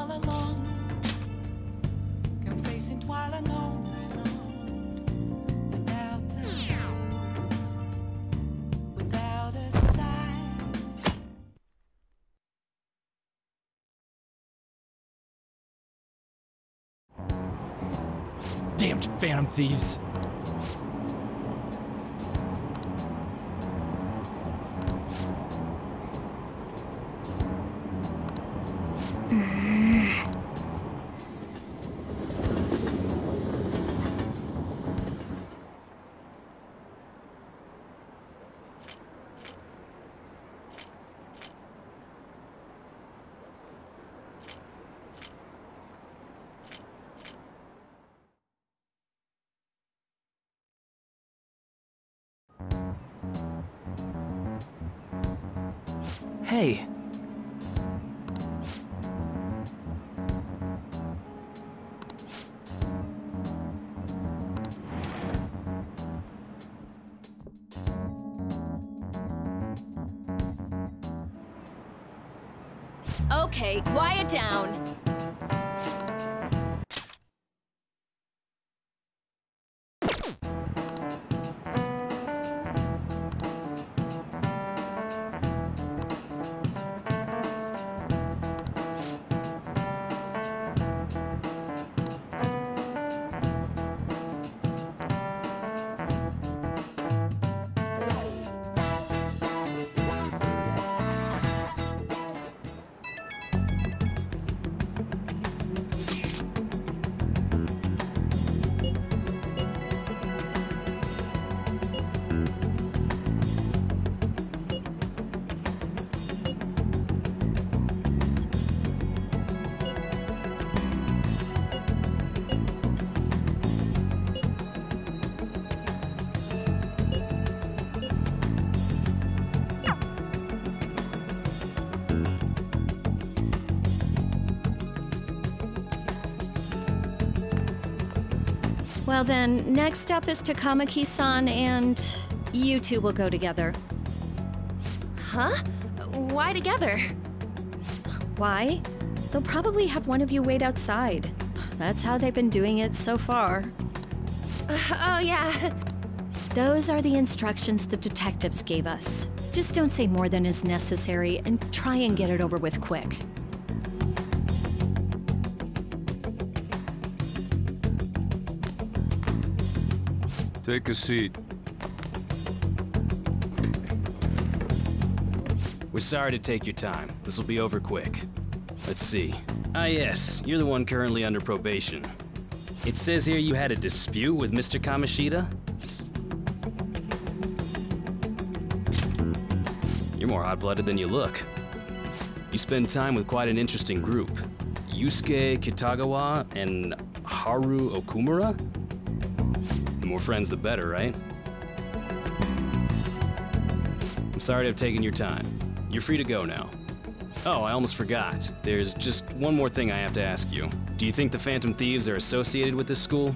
all alone, confessing while alone without the show, without a sign. Damned phantom thieves! Hey. Okay, quiet down. Well then, next up is Takamaki-san, and you two will go together. Huh? Why together? Why? They'll probably have one of you wait outside. That's how they've been doing it so far. Oh yeah. Those are the instructions the detectives gave us. Just don't say more than is necessary, and try and get it over with quick. Take a seat. We're sorry to take your time. This will be over quick. Let's see. Ah yes, you're the one currently under probation. It says here you had a dispute with Mr. Kamishita? You're more hot-blooded than you look. You spend time with quite an interesting group. Yusuke Kitagawa and Haru Okumura? The more friends, the better, right? I'm sorry to have taken your time. You're free to go now. Oh, I almost forgot. There's just one more thing I have to ask you. Do you think the Phantom Thieves are associated with this school?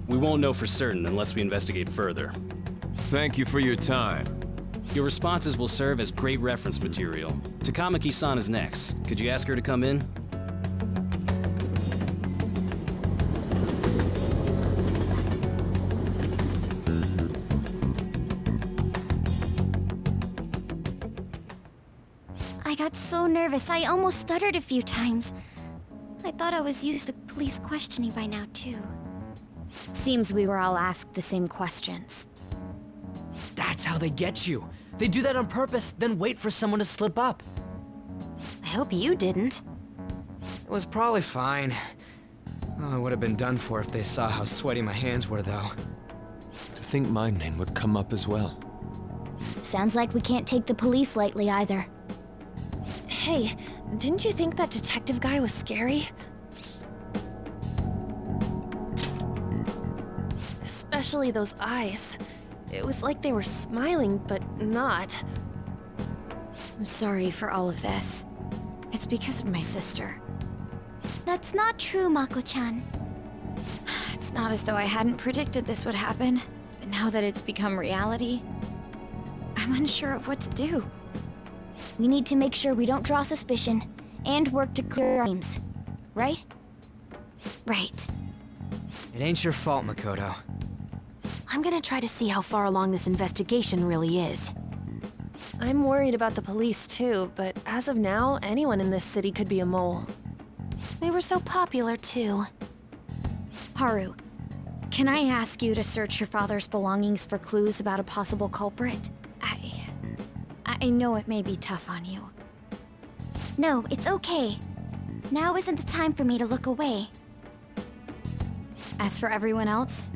We won't know for certain unless we investigate further. Thank you for your time. Your responses will serve as great reference material. Takamaki-san is next. Could you ask her to come in? I got so nervous, I almost stuttered a few times. I thought I was used to police questioning by now, too. Seems we were all asked the same questions. That's how they get you. They do that on purpose, then wait for someone to slip up. I hope you didn't. It was probably fine. Oh, I would have been done for if they saw how sweaty my hands were, though. To think my name would come up as well. Sounds like we can't take the police lightly either. Hey, didn't you think that detective guy was scary? Especially those eyes. It was like they were smiling, but not. I'm sorry for all of this. It's because of my sister. That's not true, Mako-chan. It's not as though I hadn't predicted this would happen, but now that it's become reality, I'm unsure of what to do. We need to make sure we don't draw suspicion, and work to clear our names. Right? Right. It ain't your fault, Makoto. I'm gonna try to see how far along this investigation really is. I'm worried about the police too, but as of now, anyone in this city could be a mole. They were so popular too. Haru, can I ask you to search your father's belongings for clues about a possible culprit? I know it may be tough on you. No, it's okay. Now isn't the time for me to look away. As for everyone else,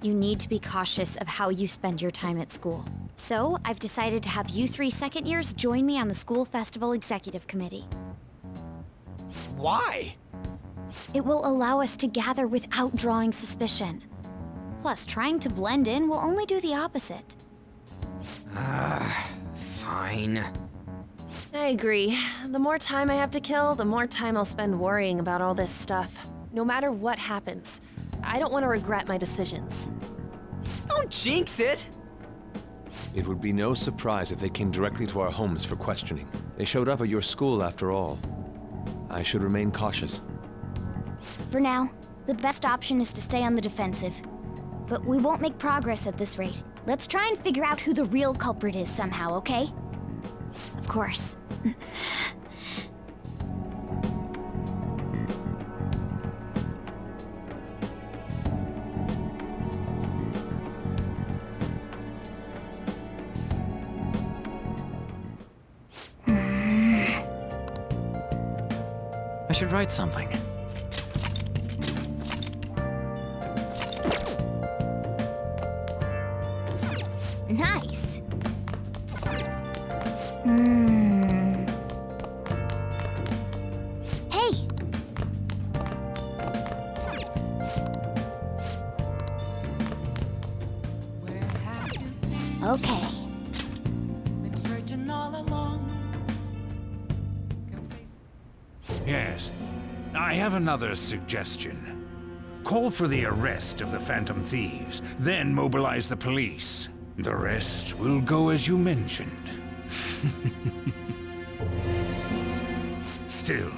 you need to be cautious of how you spend your time at school. So, I've decided to have you 3 second years join me on the school festival executive committee. Why? It will allow us to gather without drawing suspicion. Plus, trying to blend in will only do the opposite. Fine. I agree. The more time I have to kill, the more time I'll spend worrying about all this stuff. No matter what happens, I don't want to regret my decisions. Don't jinx it! It would be no surprise if they came directly to our homes for questioning. They showed up at your school after all. I should remain cautious. For now, the best option is to stay on the defensive. But we won't make progress at this rate. Let's try and figure out who the real culprit is somehow, okay? Of course. I should write something. Nice. Hey! Where have you been? Okay. Been searching all along. Can face it. Yes. I have another suggestion. Call for the arrest of the Phantom Thieves, then mobilize the police. The rest will go as you mentioned. Still,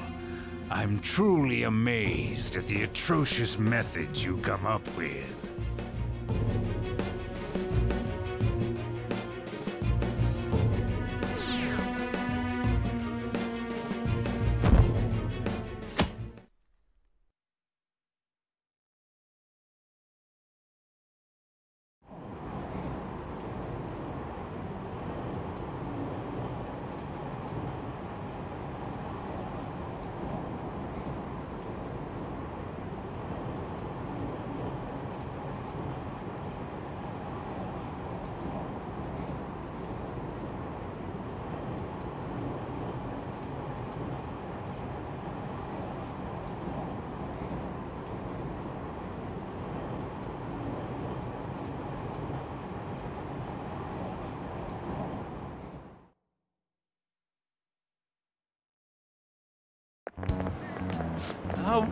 I'm truly amazed at the atrocious methods you come up with.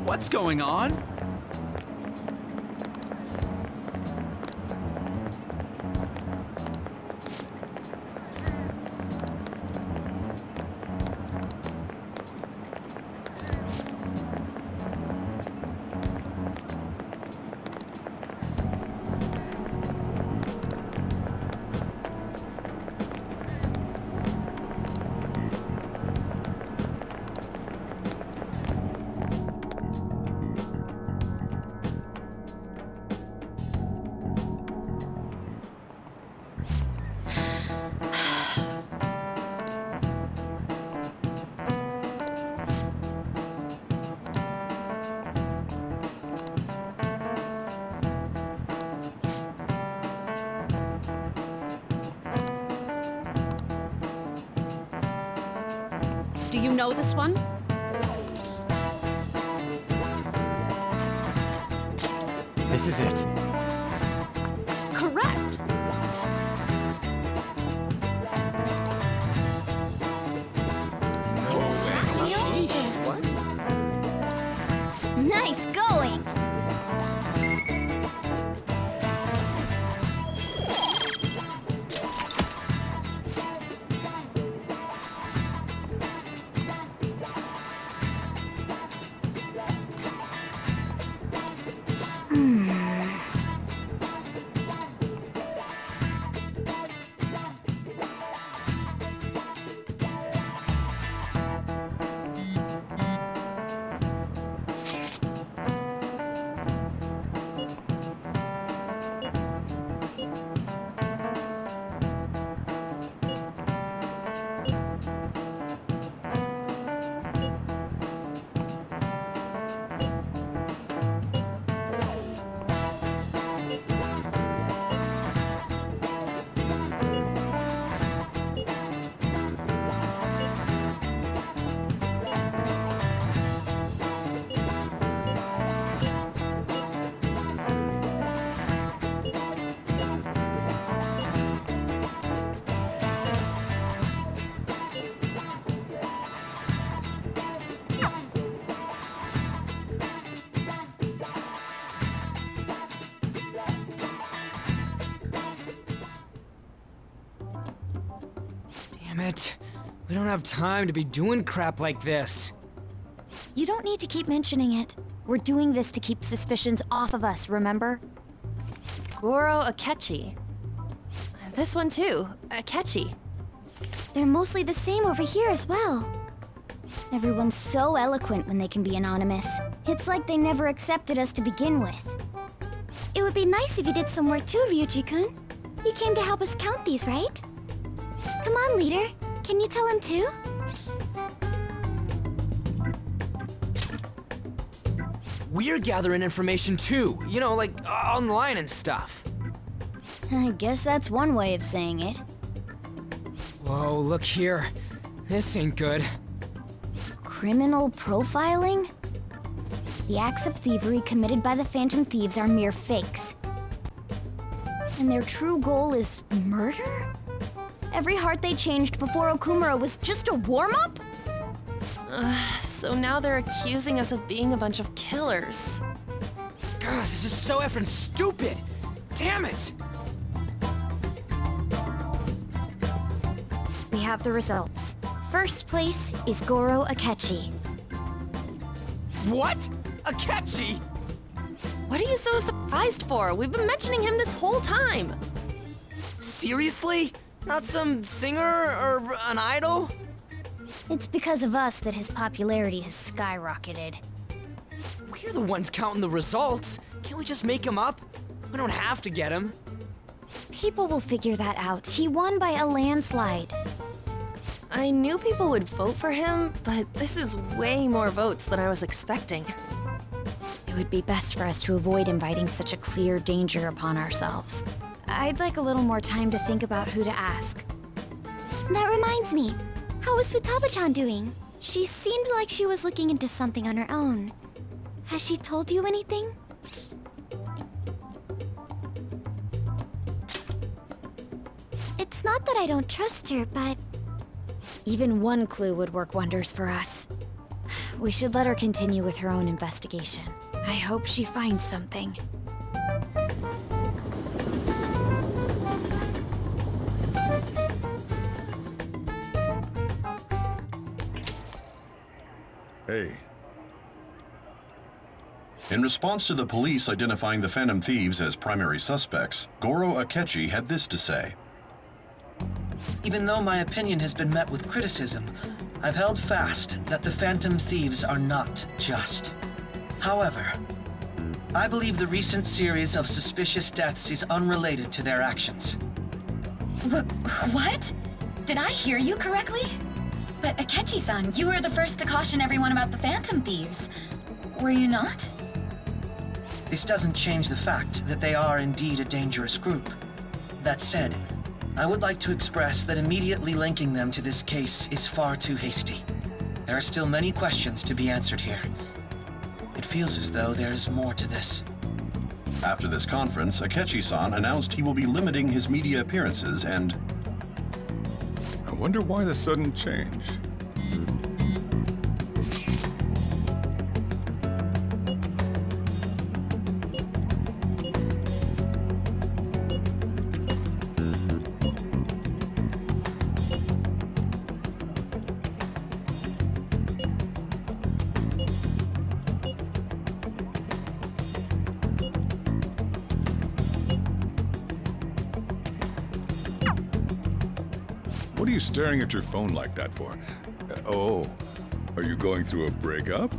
What's going on? Do you know this one? This is it. Correct. Nice going! Damn it. We don't have time to be doing crap like this. You don't need to keep mentioning it. We're doing this to keep suspicions off of us, remember? Goro Akechi. This one too, Akechi. They're mostly the same over here as well. Everyone's so eloquent when they can be anonymous. It's like they never accepted us to begin with. It would be nice if you did some work too, Ryuji-kun. You came to help us count these, right? Come on, leader. Can you tell him too? We're gathering information too, you know, like online and stuff. I guess that's one way of saying it. Whoa, look here. This ain't good. Criminal profiling? The acts of thievery committed by the Phantom Thieves are mere fakes. And their true goal is murder? Every heart they changed before Okumura was just a warm-up? So now they're accusing us of being a bunch of killers. God, this is so effing stupid! Damn it! We have the results. First place is Goro Akechi. What? Akechi? What are you so surprised for? We've been mentioning him this whole time. Seriously? Not some singer or an idol? It's because of us that his popularity has skyrocketed. We're the ones counting the results. Can't we just make him up? We don't have to get him. People will figure that out. He won by a landslide. I knew people would vote for him, but this is way more votes than I was expecting. It would be best for us to avoid inviting such a clear danger upon ourselves. I'd like a little more time to think about who to ask. That reminds me. How is Futaba-chan doing? She seemed like she was looking into something on her own. Has she told you anything? It's not that I don't trust her, but... Even one clue would work wonders for us. We should let her continue with her own investigation. I hope she finds something. Hey. In response to the police identifying the Phantom Thieves as primary suspects, Goro Akechi had this to say. Even though my opinion has been met with criticism, I've held fast that the Phantom Thieves are not just. However, I believe the recent series of suspicious deaths is unrelated to their actions. What? Did I hear you correctly? But Akechi-san, you were the first to caution everyone about the Phantom Thieves. Were you not? This doesn't change the fact that they are indeed a dangerous group. That said, I would like to express that immediately linking them to this case is far too hasty. There are still many questions to be answered here. It feels as though there is more to this. After this conference, Akechi-san announced he will be limiting his media appearances and... I wonder why the sudden change. What are you staring at your phone like that for? Oh, are you going through a breakup?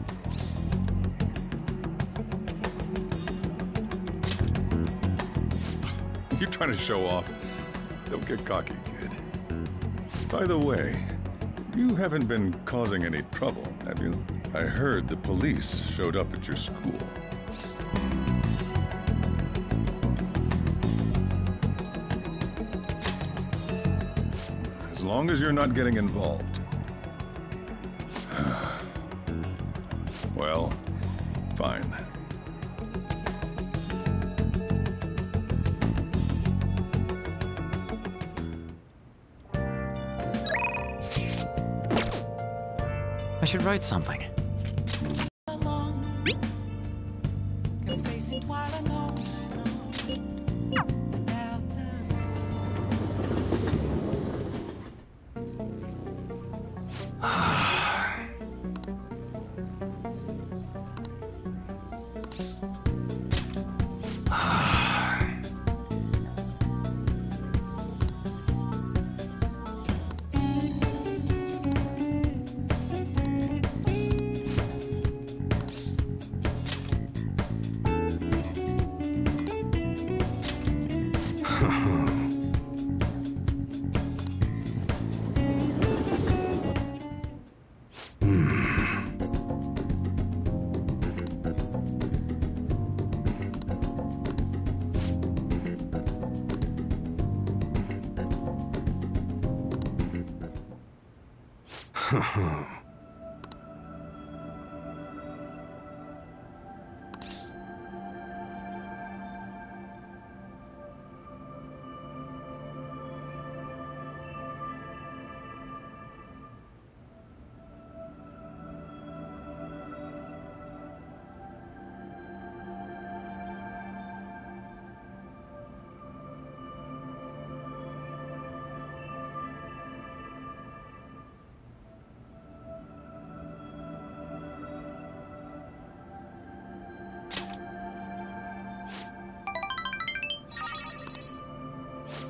You're trying to show off. Don't get cocky, kid. By the way, you haven't been causing any trouble, have you? I heard the police showed up at your school. As long as you're not getting involved. Well, fine. I should write something.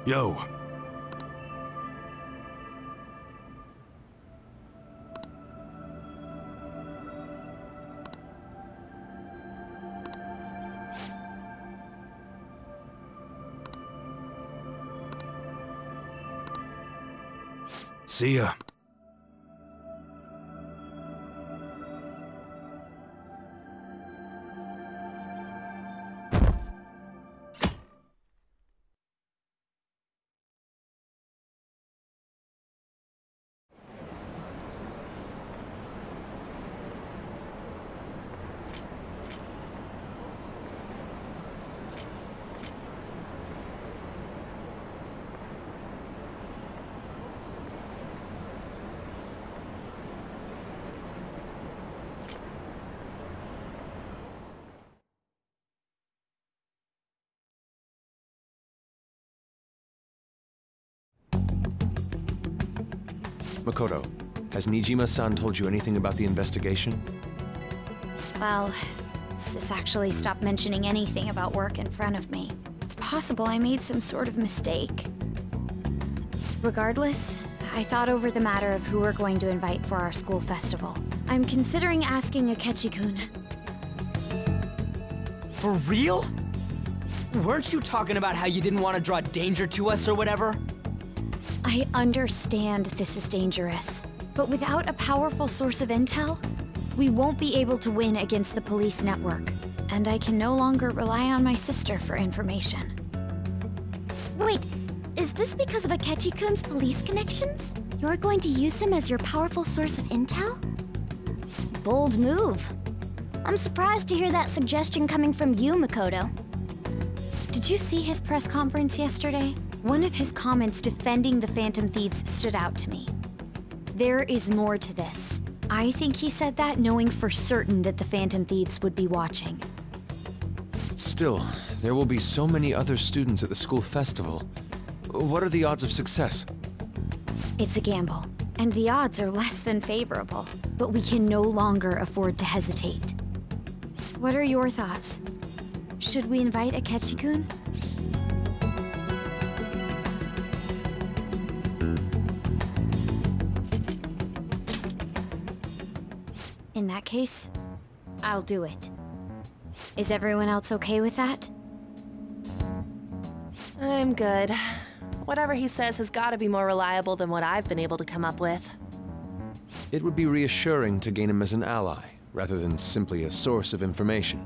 Yo. See ya. Makoto, has Nijima-san told you anything about the investigation? Well, Sis actually stopped mentioning anything about work in front of me. It's possible I made some sort of mistake. Regardless, I thought over the matter of who we're going to invite for our school festival. I'm considering asking Akechi-kun. For real? Weren't you talking about how you didn't want to draw danger to us or whatever? I understand this is dangerous, but without a powerful source of intel, we won't be able to win against the police network, and I can no longer rely on my sister for information. Wait, is this because of Akechi-kun's police connections? You're going to use him as your powerful source of intel? Bold move. I'm surprised to hear that suggestion coming from you, Makoto. Did you see his press conference yesterday? One of his comments defending the Phantom Thieves stood out to me. There is more to this. I think he said that knowing for certain that the Phantom Thieves would be watching. Still, there will be so many other students at the school festival. What are the odds of success? It's a gamble, and the odds are less than favorable, but we can no longer afford to hesitate. What are your thoughts? Should we invite Akechi-kun? In that case, I'll do it. Is everyone else okay with that? I'm good. Whatever he says has got to be more reliable than what I've been able to come up with. It would be reassuring to gain him as an ally, rather than simply a source of information.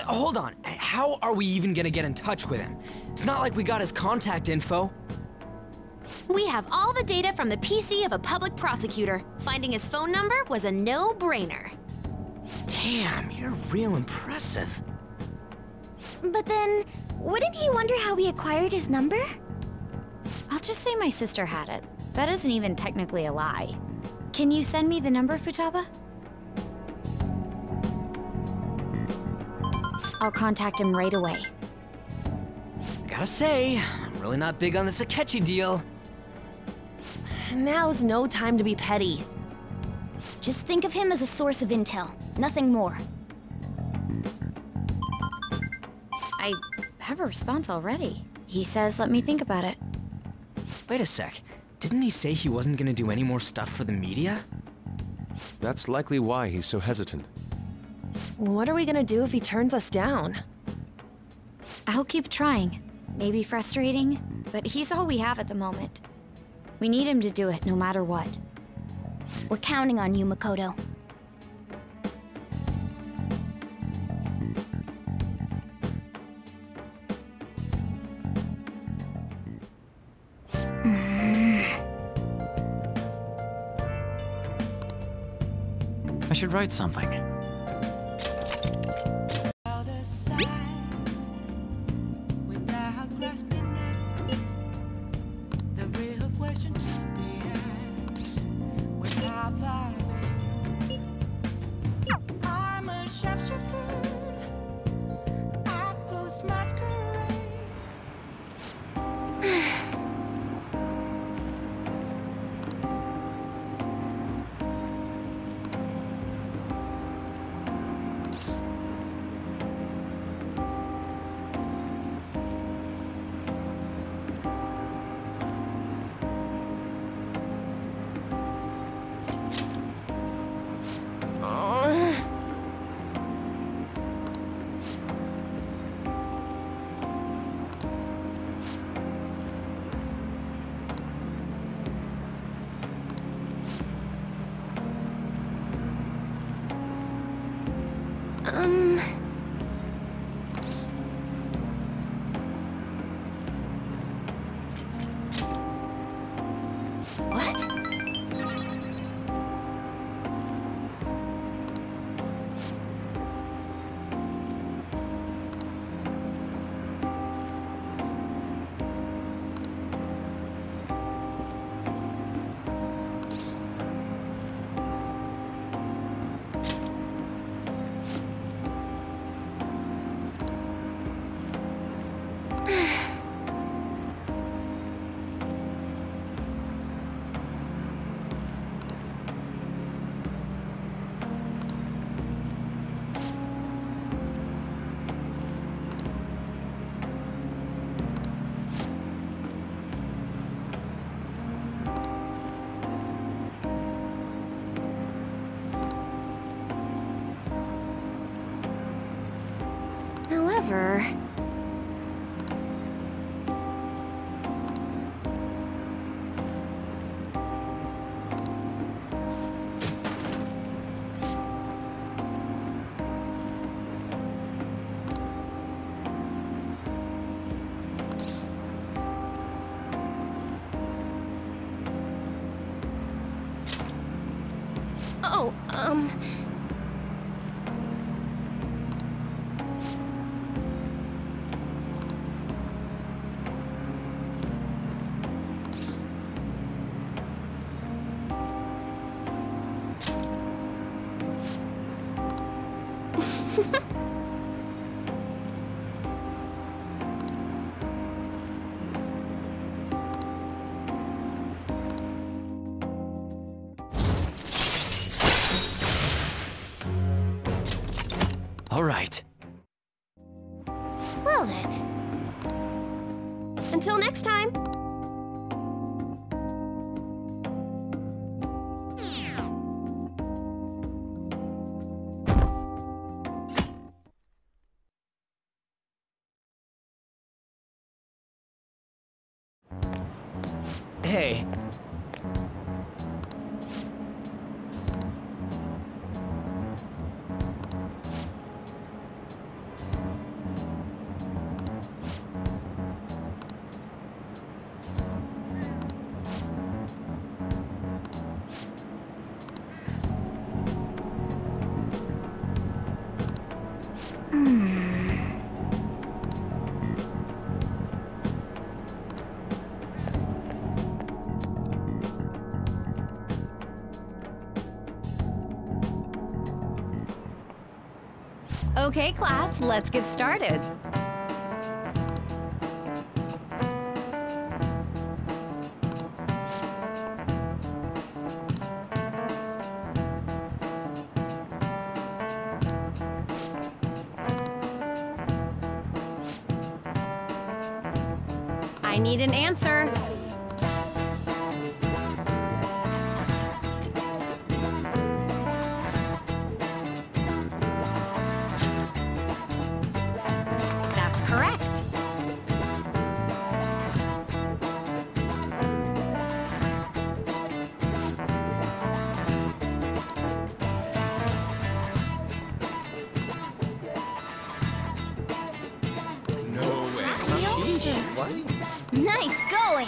Hold on, how are we even gonna get in touch with him? It's not like we got his contact info. We have all the data from the PC of a public prosecutor. Finding his phone number was a no-brainer. Damn, you're real impressive. But then, wouldn't he wonder how we acquired his number? I'll just say my sister had it. That isn't even technically a lie. Can you send me the number, Futaba? I'll contact him right away. Gotta say, I'm really not big on this Akechi deal. Now's no time to be petty. Just think of him as a source of intel, nothing more. I have a response already. He says let me think about it. Wait a sec. Didn't he say he wasn't gonna do any more stuff for the media? That's likely why he's so hesitant. What are we gonna do if he turns us down? I'll keep trying. Maybe frustrating, but he's all we have at the moment. We need him to do it no matter what. We're counting on you, Makoto. should write something. Without grasping it, the real question to be asked, without vibing. I'm a sharpshooter at Ghost Masquerade. However... Oh, All right. Well then. Until next time. Hey. Okay, class, let's get started. I need an answer. That's correct. Nice going!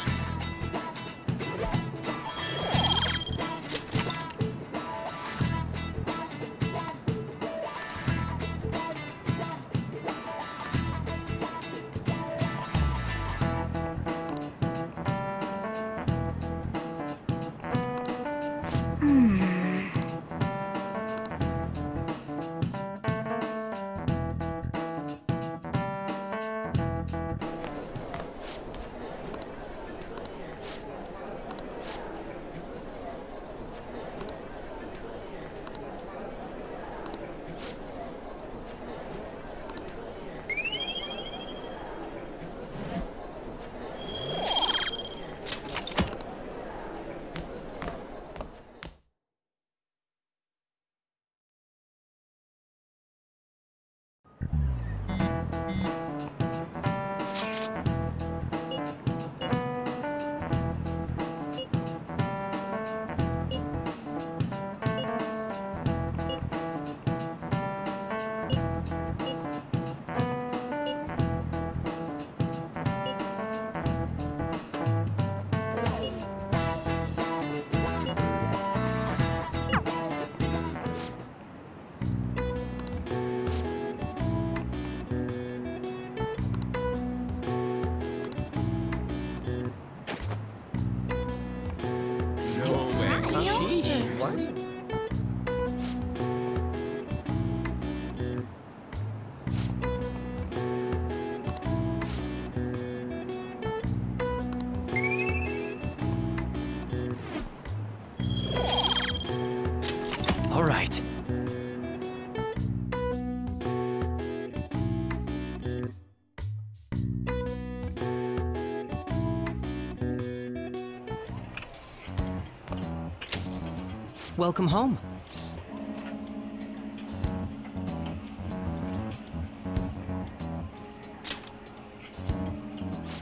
Welcome home.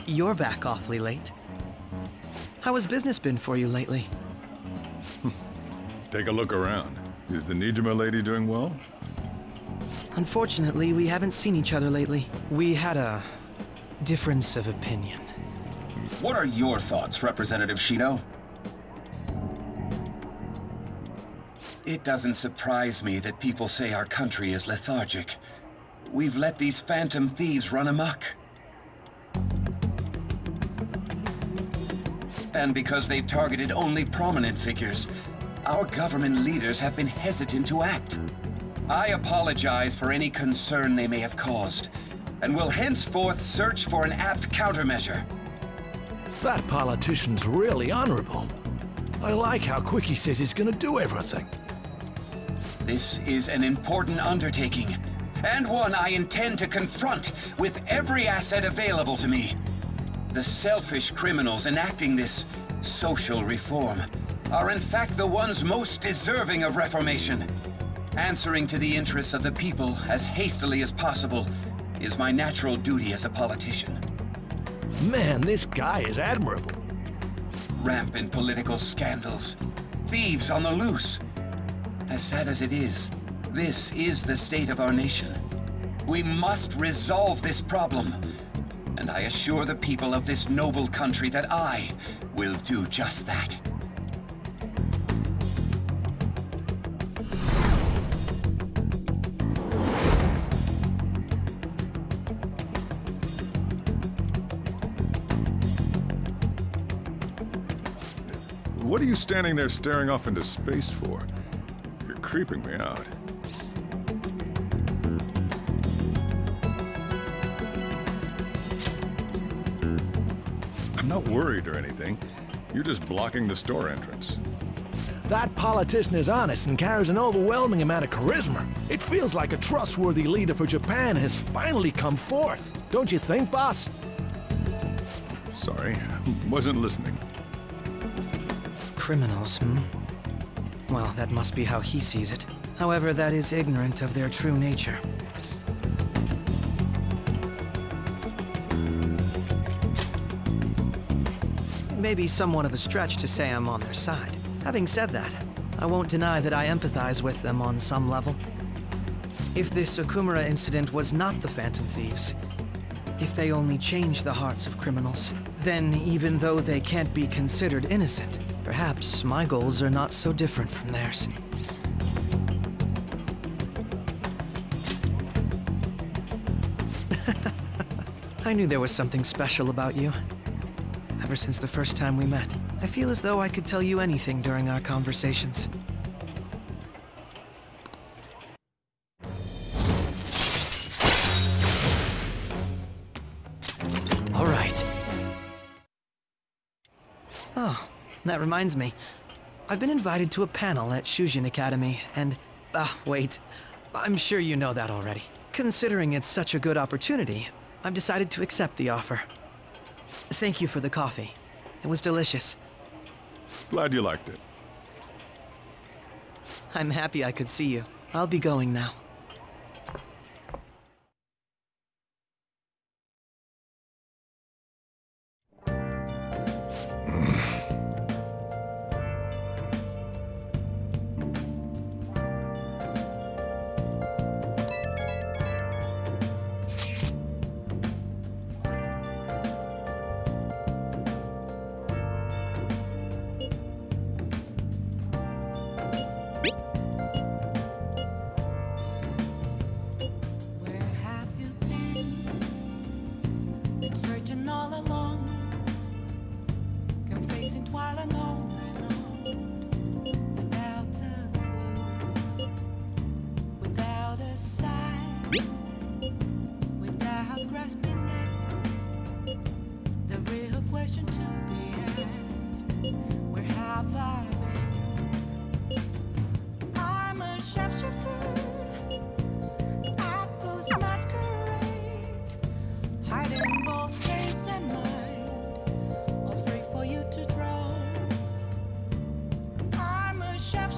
You're back awfully late. How has business been for you lately? Take a look around. Is the Nijima lady doing well? Unfortunately, we haven't seen each other lately. We had a difference of opinion. What are your thoughts, Representative Shido? It doesn't surprise me that people say our country is lethargic. We've let these phantom thieves run amok. And because they've targeted only prominent figures, our government leaders have been hesitant to act. I apologize for any concern they may have caused, and will henceforth search for an apt countermeasure. That politician's really honorable. I like how quick he says he's gonna do everything. This is an important undertaking, and one I intend to confront with every asset available to me. The selfish criminals enacting this social reform are in fact the ones most deserving of reformation. Answering to the interests of the people as hastily as possible is my natural duty as a politician. Man, this guy is admirable. Rampant political scandals, thieves on the loose. As sad as it is, this is the state of our nation. We must resolve this problem, and I assure the people of this noble country that I will do just that. What are you standing there staring off into space for? You're creeping me out. I'm not worried or anything. You're just blocking the store entrance. That politician is honest and carries an overwhelming amount of charisma. It feels like a trustworthy leader for Japan has finally come forth. Don't you think, boss? Sorry, wasn't listening. Criminals, Well, that must be how he sees it. However, that is ignorant of their true nature. It may be somewhat of a stretch to say I'm on their side. Having said that, I won't deny that I empathize with them on some level. If this Okumura incident was not the Phantom Thieves, if they only changed the hearts of criminals, then even though they can't be considered innocent, perhaps my goals are not so different from theirs. I knew there was something special about you. Ever since the first time we met, I feel as though I could tell you anything during our conversations. All right. Oh, that reminds me. I've been invited to a panel at Shujin Academy, and... wait. I'm sure you know that already. Considering it's such a good opportunity, I've decided to accept the offer. Thank you for the coffee. It was delicious. Glad you liked it. I'm happy I could see you. I'll be going now.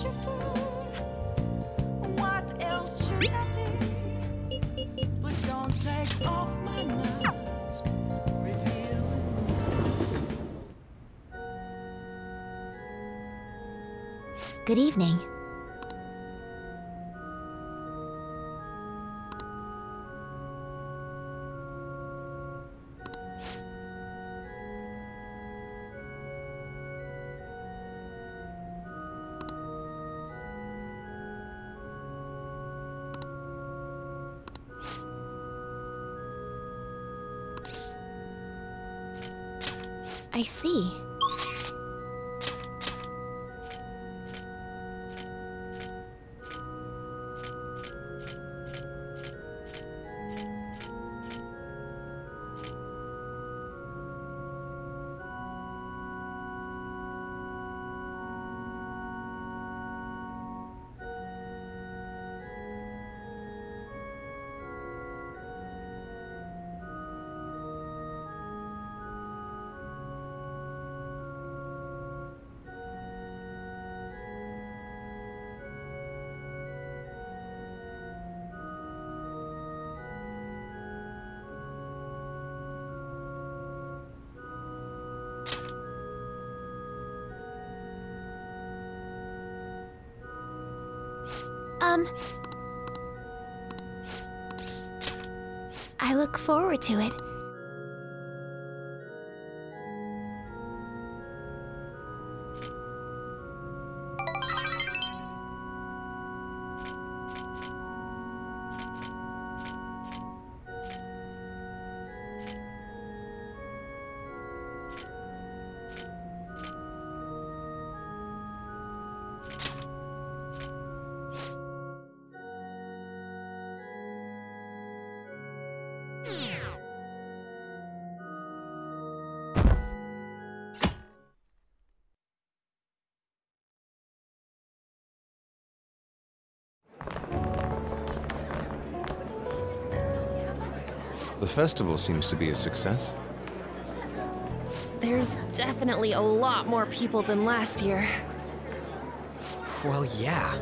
Shifter. Please don't take off my mask. Reveal. Good evening. I see. I look forward to it. The festival seems to be a success. There's definitely a lot more people than last year. Well, yeah.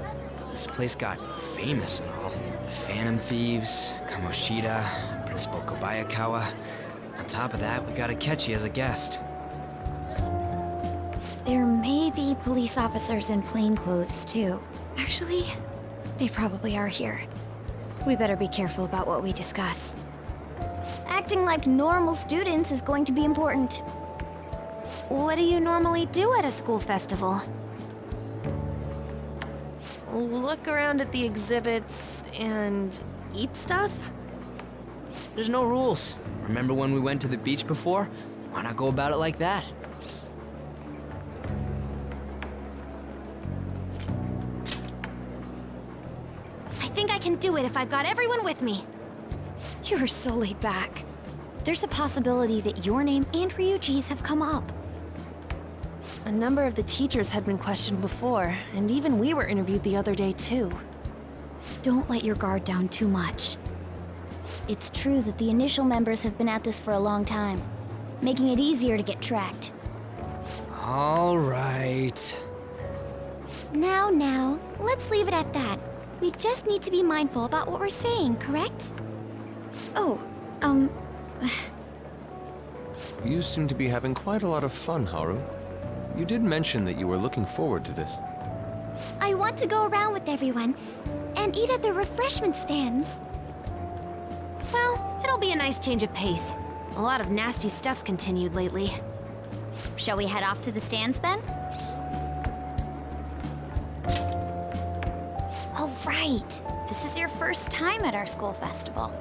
This place got famous and all. The Phantom Thieves, Kamoshida, Principal Kobayakawa. On top of that, we got Akechi as a guest. There may be police officers in plain clothes, too. Actually, they probably are here. We better be careful about what we discuss. Acting like normal students is going to be important. What do you normally do at a school festival? Look around at the exhibits and eat stuff? There's no rules. Remember when we went to the beach before? Why not go about it like that? I think I can do it if I've got everyone with me. You're so laid back. There's a possibility that your name and Ryuji's have come up. A number of the teachers had been questioned before, and even we were interviewed the other day too. Don't let your guard down too much. It's true that the initial members have been at this for a long time, making it easier to get tracked. All right. Now, let's leave it at that. We just need to be mindful about what we're saying, correct? Oh, You seem to be having quite a lot of fun, Haru. You did mention that you were looking forward to this. I want to go around with everyone and eat at the refreshment stands. Well, it'll be a nice change of pace. A lot of nasty stuff's continued lately. Shall we head off to the stands then? Oh, right. This is your first time at our school festival.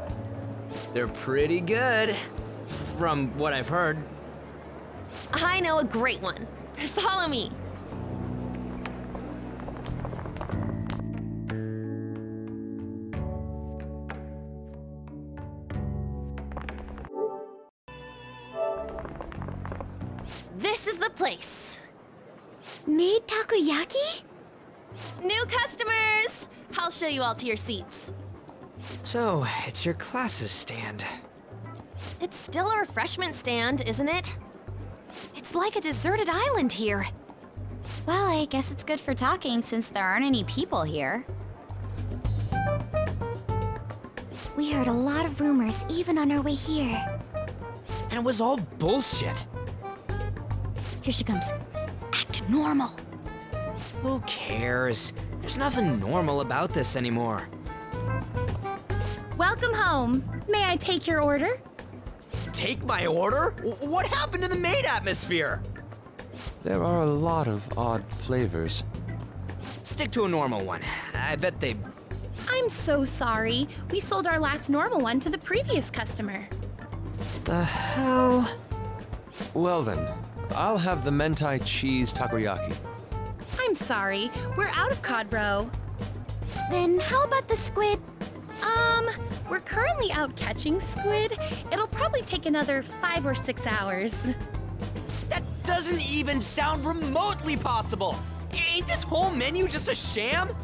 They're pretty good, from what I've heard. I know a great one. Follow me. This is the place. Made takoyaki? New customers! I'll show you all to your seats. So, it's your class's stand. It's still a refreshment stand, isn't it? It's like a deserted island here. Well, I guess it's good for talking since there aren't any people here. We heard a lot of rumors even on our way here. And it was all bullshit. Here she comes. Act normal. Who cares? There's nothing normal about this anymore. Welcome home. May I take your order? Take my order? What happened to the maid atmosphere? There are a lot of odd flavors. Stick to a normal one. I bet they... I'm so sorry. We sold our last normal one to the previous customer. The hell? Well then, I'll have the mentai cheese takoyaki. I'm sorry. We're out of cod roe. Then how about the squid? We're currently out catching squid. It'll probably take another 5 or 6 hours. That doesn't even sound remotely possible! Ain't this whole menu just a sham?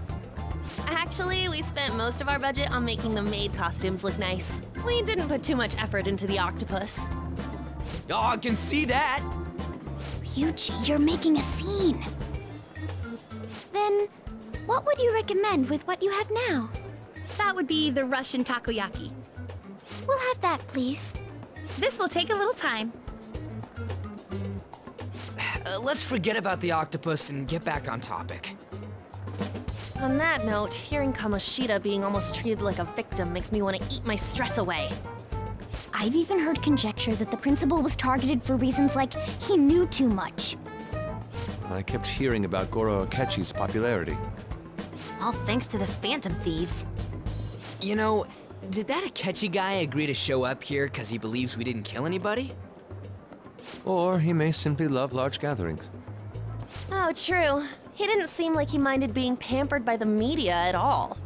Actually, we spent most of our budget on making the maid costumes look nice. We didn't put too much effort into the octopus. Oh, I can see that! Ryuji, you're making a scene. Then, what would you recommend with what you have now? That would be the Russian takoyaki. We'll have that, please. This will take a little time. Let's forget about the octopus and get back on topic. On that note, hearing Kamoshida being almost treated like a victim makes me want to eat my stress away. I've even heard conjecture that the principal was targeted for reasons like he knew too much. I kept hearing about Goro Akechi's popularity. All thanks to the Phantom Thieves. You know, did that Akechi guy agree to show up here because he believes we didn't kill anybody? Or he may simply love large gatherings. Oh, true. He didn't seem like he minded being pampered by the media at all.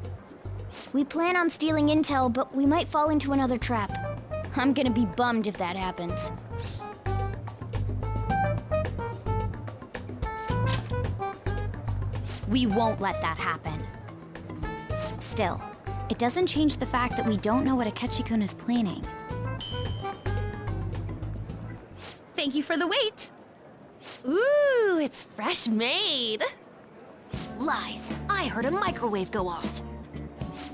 We plan on stealing intel, but we might fall into another trap. I'm gonna be bummed if that happens. We won't let that happen. Still, it doesn't change the fact that we don't know what Akechi-kun is planning. Thank you for the wait. Ooh, it's fresh made. Lies. I heard a microwave go off.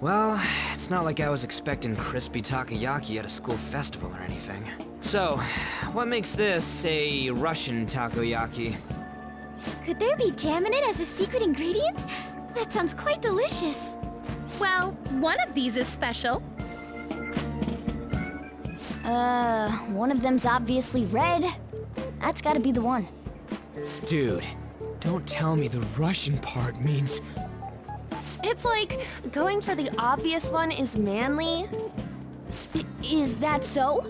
Well, it's not like I was expecting crispy takoyaki at a school festival or anything. So, what makes this a Russian takoyaki? Could there be jam in it as a secret ingredient? That sounds quite delicious. Well, one of these is special. One of them's obviously red. That's gotta be the one. Dude, don't tell me the Russian part means... It's like going for the obvious one is manly. Is that so?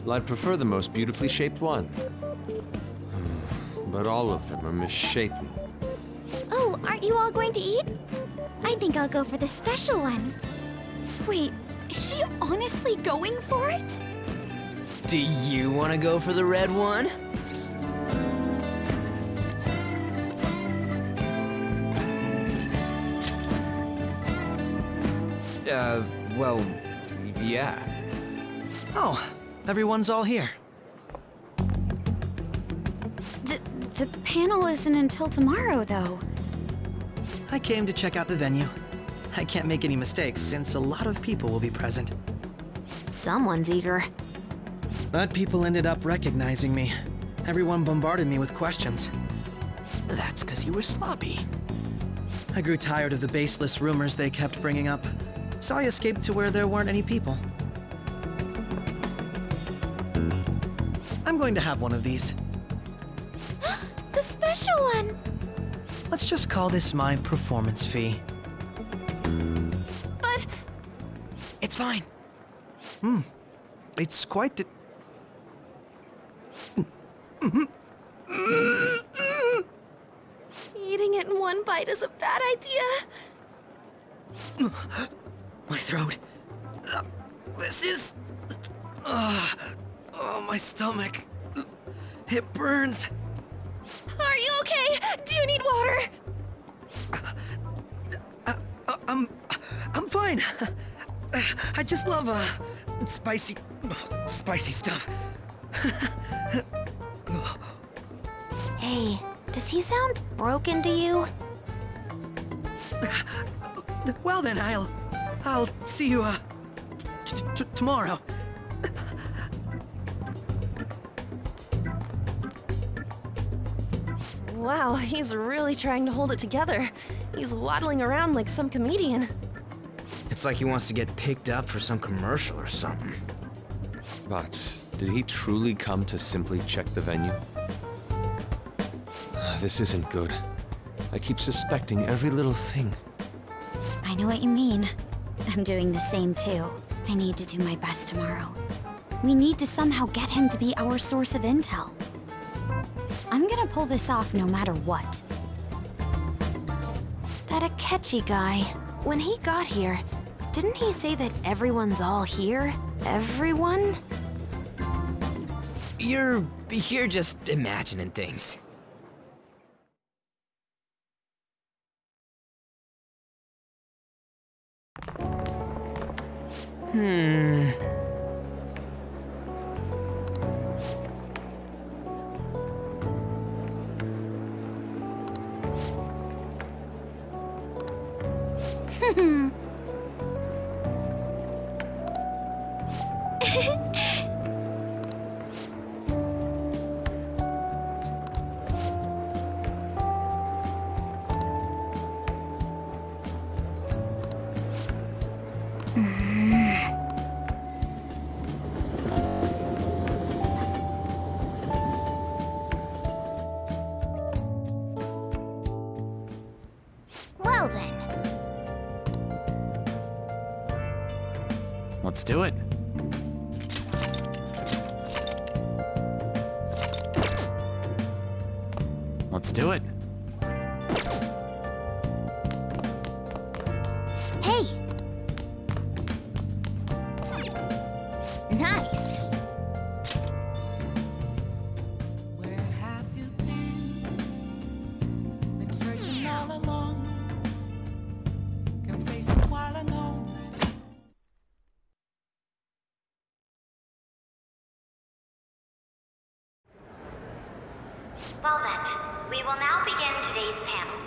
Well, I'd prefer the most beautifully shaped one. But all of them are misshapen. Oh, aren't you all going to eat? I think I'll go for the special one. Wait, is she honestly going for it? Do you want to go for the red one? Well, yeah. Oh, everyone's all here. The panel isn't until tomorrow, though. I came to check out the venue. I can't make any mistakes since a lot of people will be present. Someone's eager. But people ended up recognizing me. Everyone bombarded me with questions. That's because you were sloppy. I grew tired of the baseless rumors they kept bringing up, so I escaped to where there weren't any people. I'm going to have one of these. The special one! Let's just call this my performance fee. But... It's fine. It's quite the... Eating it in one bite is a bad idea. My throat. This is... oh, my stomach. It burns. Are you okay? Do you need water? I'm fine. I just love, spicy stuff. Hey, does he sound broken to you? Well then, I'll see you, tomorrow. Wow, he's really trying to hold it together. He's waddling around like some comedian. It's like he wants to get picked up for some commercial or something. But did he truly come to simply check the venue? This isn't good. I keep suspecting every little thing. I know what you mean. I'm doing the same too. I need to do my best tomorrow. We need to somehow get him to be our source of intel. I'm gonna pull this off no matter what. That Akechi guy, when he got here, didn't he say that everyone's all here? Everyone? You're just imagining things. Well then. Let's do it. Let's do it. Hey! Nice! Where have you been searching all along, confessing while alone. Well then, we will now begin today's panel.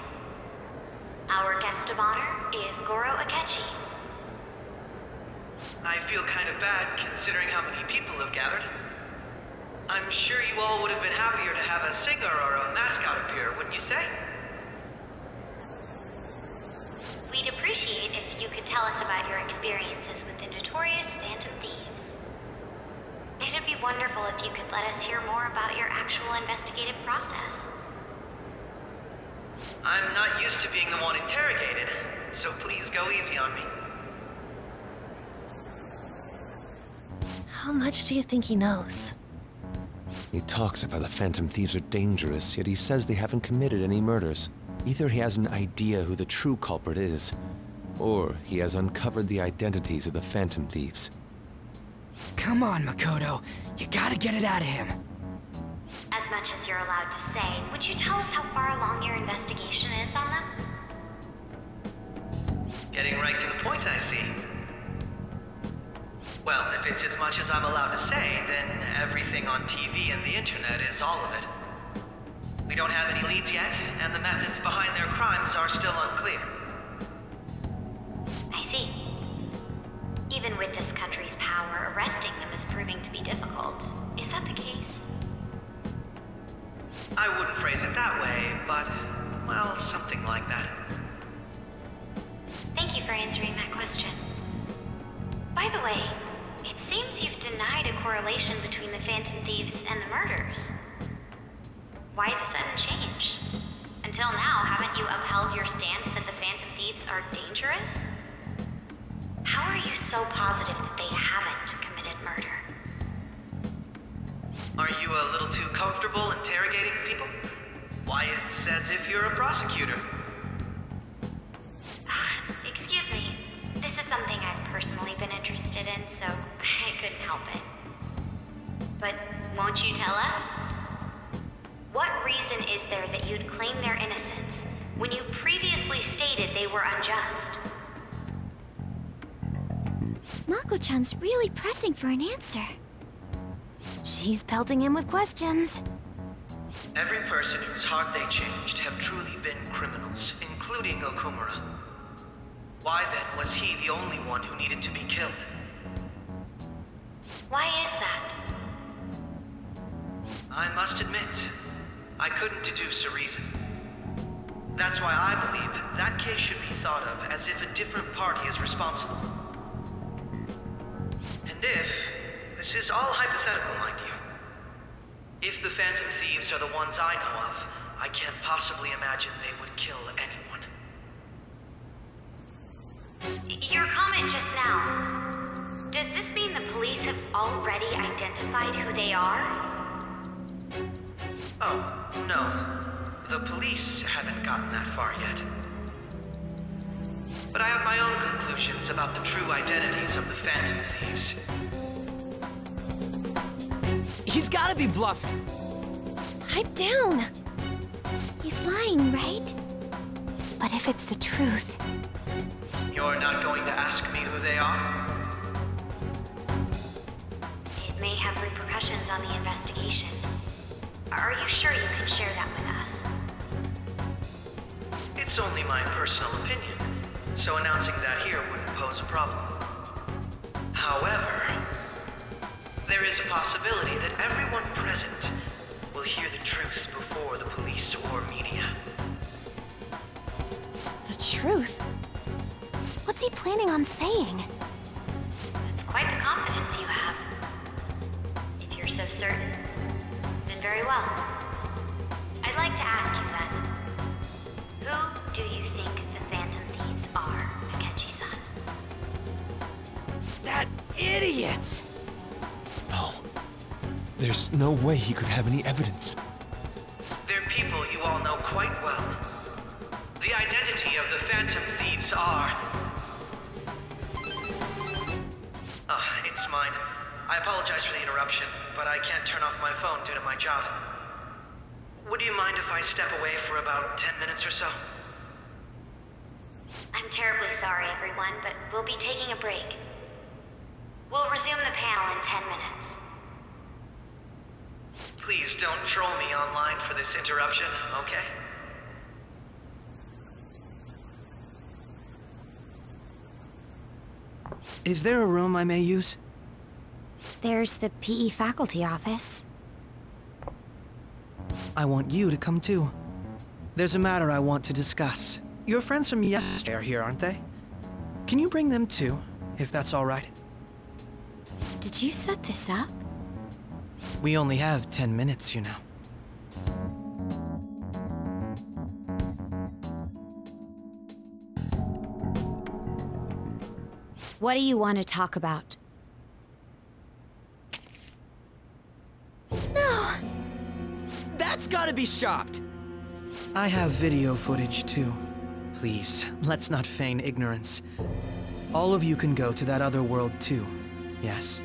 Our guest of honor is Goro Akechi. I feel kind of bad considering how many people have gathered. I'm sure you all would have been happier to have a singer or a mascot appear, wouldn't you say? We'd appreciate if you could tell us about your experiences with the notorious Phantom Thieves. It'd be wonderful if you could let us hear more about your actual investigative process. I'm not used to being the one interrogated, so please go easy on me. How much do you think he knows? He talks about the Phantom Thieves are dangerous, yet he says they haven't committed any murders. Either he has an idea who the true culprit is, or he has uncovered the identities of the Phantom Thieves. Come on, Makoto. You gotta get it out of him. As much as you're allowed to say, would you tell us how far along your investigation is on them? Getting right to the point, I see. Well, if it's as much as I'm allowed to say, then everything on TV and the internet is all of it. We don't have any leads yet, and the methods behind their crimes are still unclear. I see. Even with this country's power, arresting them is proving to be difficult. Is that the case? I wouldn't phrase it that way, but, well, something like that. Thank you for answering that question. By the way, it seems you've denied a correlation between the Phantom Thieves and the murders. Why the sudden change? Until now, haven't you upheld your stance that the Phantom Thieves are dangerous? How are you so positive that they haven't committed murder? Are you a little too comfortable interrogating people? Why, it's as if you're a prosecutor. Excuse me. This is something I've personally been interested in, so I couldn't help it. But won't you tell us? What reason is there that you'd claim their innocence when you previously stated they were unjust? Mako-chan's really pressing for an answer. She's pelting him with questions. Every person whose heart they changed have truly been criminals, including Okumura. Why then was he the only one who needed to be killed? Why is that? I must admit, I couldn't deduce a reason. That's why I believe that case should be thought of as if a different party is responsible. And if, this is all hypothetical, mind you, if the Phantom Thieves are the ones I know of, I can't possibly imagine they would kill anyone. Your comment just now, does this mean the police have already identified who they are? Oh, no. The police haven't gotten that far yet. But I have my own conclusions about the true identities of the Phantom Thieves. He's gotta be bluffing. Pipe down. He's lying, right? But if it's the truth... You're not going to ask me who they are? It may have repercussions on the investigation. Are you sure you can share that with us? It's only my personal opinion, so announcing that here wouldn't pose a problem. However, there is a possibility that everyone present will hear the truth before the police or media. The truth? What's he planning on saying? It's quite the confidence you have. If you're so certain, then very well. I'd like to ask you then, who do you think the Phantom Thieves are, Akechi-san? That idiot! No. There's no way he could have any evidence. They're people you all know quite well. The identity of the Phantom Thieves are... it's mine. I apologize for the interruption, but I can't turn off my phone due to my job. Would you mind if I step away for about 10 minutes or so? I'm terribly sorry, everyone, but we'll be taking a break. We'll resume the panel in 10 minutes. Please don't troll me online for this interruption, okay? Is there a room I may use? There's the PE faculty office. I want you to come too. There's a matter I want to discuss. Your friends from yesterday are here, aren't they? Can you bring them too, if that's all right? Did you set this up? We only have 10 minutes, you know. What do you want to talk about? No! That's gotta be shopped! I have video footage too. Please, let's not feign ignorance. All of you can go to that other world too, yes?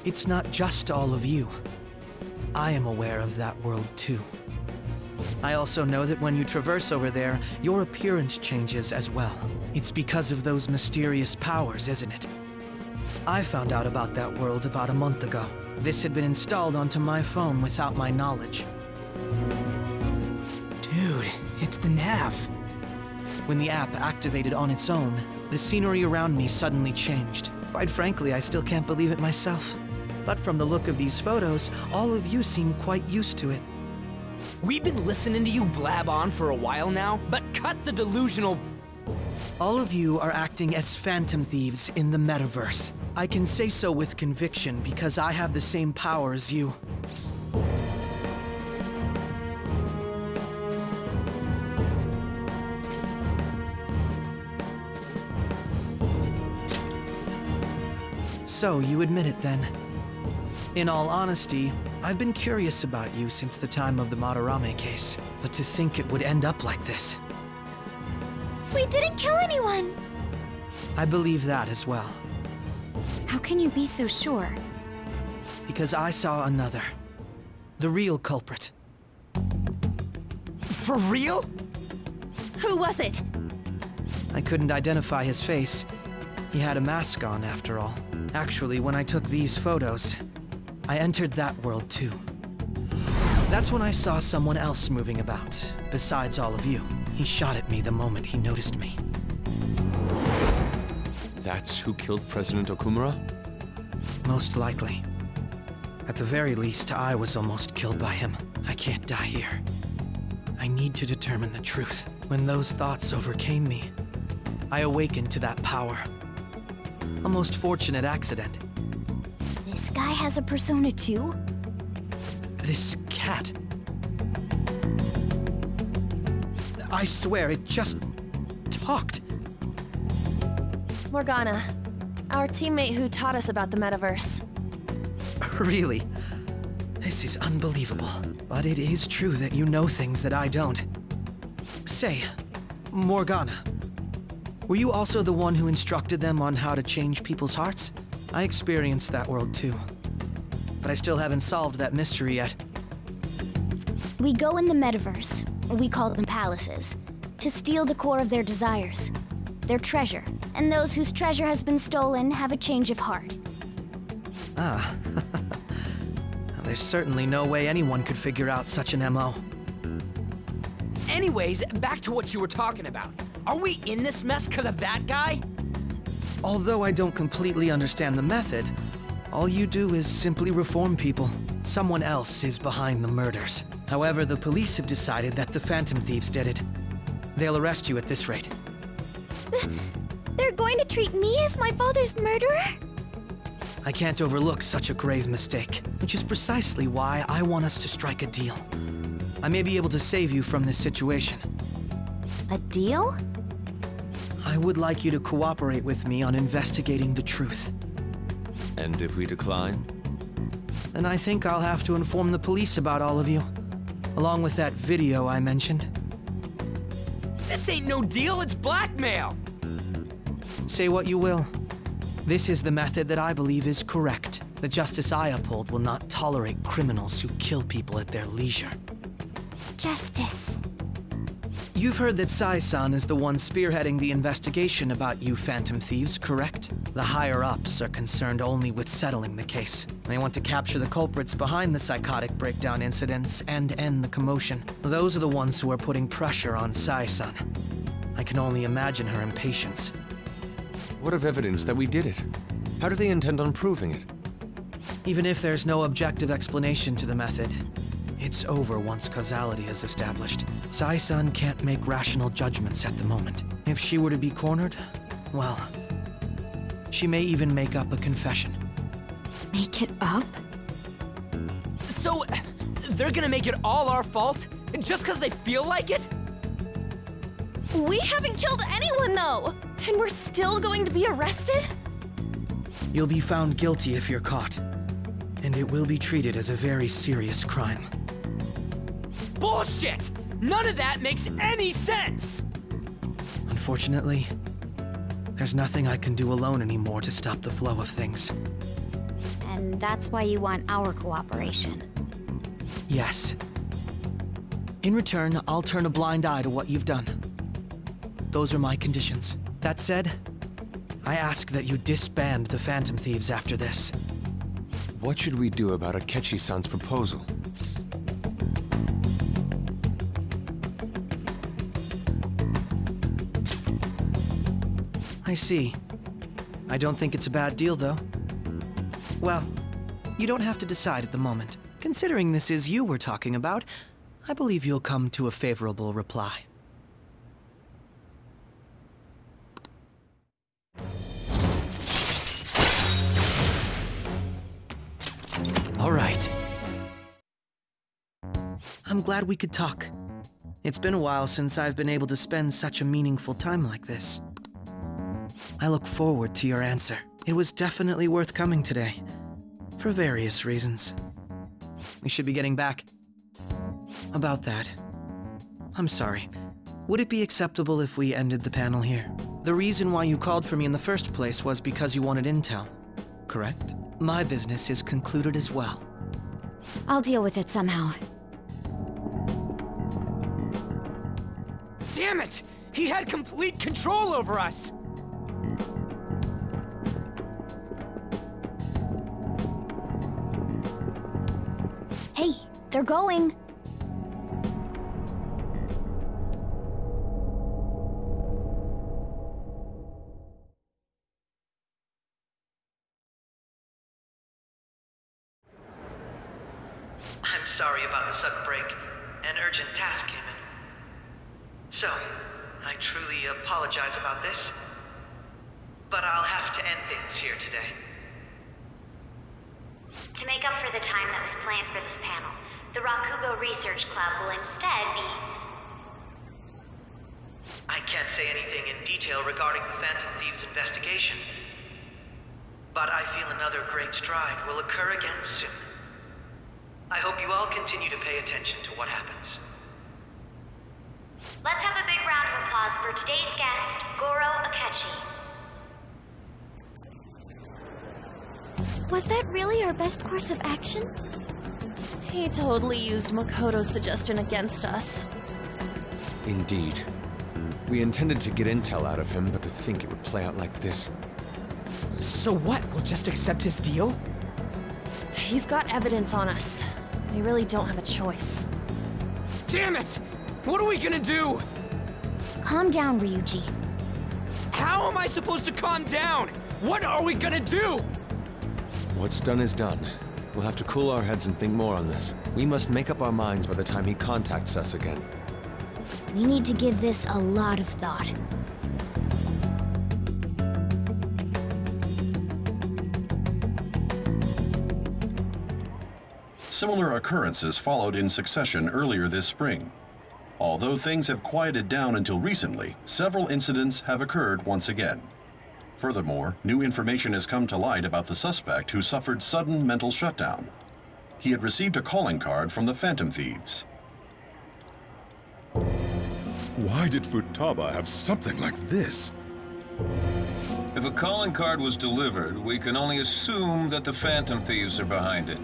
It's not just all of you. I am aware of that world too. I also know that when you traverse over there, your appearance changes as well. It's because of those mysterious powers, isn't it? I found out about that world about a month ago. This had been installed onto my phone without my knowledge. Dude, it's the nav. When the app activated on its own, the scenery around me suddenly changed. Quite frankly, I still can't believe it myself. But from the look of these photos, all of you seem quite used to it. We've been listening to you blab on for a while now, but cut the delusional... All of you are acting as Phantom Thieves in the metaverse. I can say so with conviction because I have the same power as you. So, you admit it then. In all honesty, I've been curious about you since the time of the Madarame case, but to think it would end up like this. We didn't kill anyone! I believe that as well. How can you be so sure? Because I saw another. The real culprit. For real? Who was it? I couldn't identify his face. He had a mask on, after all. Actually, when I took these photos, I entered that world too. That's when I saw someone else moving about, besides all of you. He shot at me the moment he noticed me. That's who killed President Okumura? Most likely. At the very least, I was almost killed by him. I can't die here. I need to determine the truth. When those thoughts overcame me, I awakened to that power. A most fortunate accident. This guy has a persona too? This cat. I swear, it just talked. Morgana, our teammate who taught us about the metaverse. Really? This is unbelievable. But it is true that you know things that I don't. Say, Morgana, were you also the one who instructed them on how to change people's hearts? I experienced that world too. But I still haven't solved that mystery yet. We go in the metaverse, or we call them palaces, to steal the core of their desires, their treasure. And those whose treasure has been stolen have a change of heart. Ah. There's certainly no way anyone could figure out such an MO. Anyways, back to what you were talking about. Are we in this mess because of that guy? Although I don't completely understand the method, all you do is simply reform people. Someone else is behind the murders. However, the police have decided that the Phantom Thieves did it. They'll arrest you at this rate. They're going to treat me as my father's murderer? I can't overlook such a grave mistake, which is precisely why I want us to strike a deal. I may be able to save you from this situation. A deal? I would like you to cooperate with me on investigating the truth. And if we decline? Then I think I'll have to inform the police about all of you, along with that video I mentioned. This ain't no deal, it's blackmail! Say what you will. This is the method that I believe is correct. The justice I uphold will not tolerate criminals who kill people at their leisure. Justice. You've heard that Sai-san is the one spearheading the investigation about you Phantom Thieves, correct? The higher-ups are concerned only with settling the case. They want to capture the culprits behind the psychotic breakdown incidents and end the commotion. Those are the ones who are putting pressure on Sai-san. I can only imagine her impatience. What of evidence that we did it? How do they intend on proving it? Even if there's no objective explanation to the method, it's over once causality is established. Sai-san can't make rational judgments at the moment. If she were to be cornered, well, she may even make up a confession. Make it up? So, they're gonna make it all our fault? Just because they feel like it? We haven't killed anyone, though! And we're still going to be arrested? You'll be found guilty if you're caught. And it will be treated as a very serious crime. Bullshit! None of that makes any sense! Unfortunately, there's nothing I can do alone anymore to stop the flow of things. And that's why you want our cooperation. Yes. In return, I'll turn a blind eye to what you've done. Those are my conditions. That said, I ask that you disband the Phantom Thieves after this. What should we do about Akechi-san's proposal? I see. I don't think it's a bad deal, though. Well, you don't have to decide at the moment. Considering this is you we're talking about, I believe you'll come to a favorable reply. All right. I'm glad we could talk. It's been a while since I've been able to spend such a meaningful time like this. I look forward to your answer. It was definitely worth coming today, for various reasons. We should be getting back. About that, I'm sorry. Would it be acceptable if we ended the panel here? The reason why you called for me in the first place was because you wanted intel, correct? My business is concluded as well. I'll deal with it somehow. Damn it! He had complete control over us! Hey, They're going. I'm sorry about the sudden break. An urgent task came in. So, I truly apologize about this. But I'll have to end things here today. To make up for the time that was planned for this panel, the Rakugo Research Club will instead be... I can't say anything in detail regarding the Phantom Thieves investigation. But I feel another great stride will occur again soon. I hope you all continue to pay attention to what happens. Let's have a big round of applause for today's guest, Goro Akechi. Was that really our best course of action? He totally used Makoto's suggestion against us. Indeed. We intended to get intel out of him, but to think it would play out like this. So what? We'll just accept his deal? He's got evidence on us. We really don't have a choice. Damn it! What are we gonna do? Calm down, Ryuji. How am I supposed to calm down? What are we gonna do? What's done is done. We'll have to cool our heads and think more on this. We must make up our minds by the time he contacts us again. We need to give this a lot of thought. Similar occurrences followed in succession earlier this spring. Although things have quieted down until recently, several incidents have occurred once again. Furthermore, new information has come to light about the suspect who suffered sudden mental shutdown. He had received a calling card from the Phantom Thieves. Why did Futaba have something like this? If a calling card was delivered, we can only assume that the Phantom Thieves are behind it.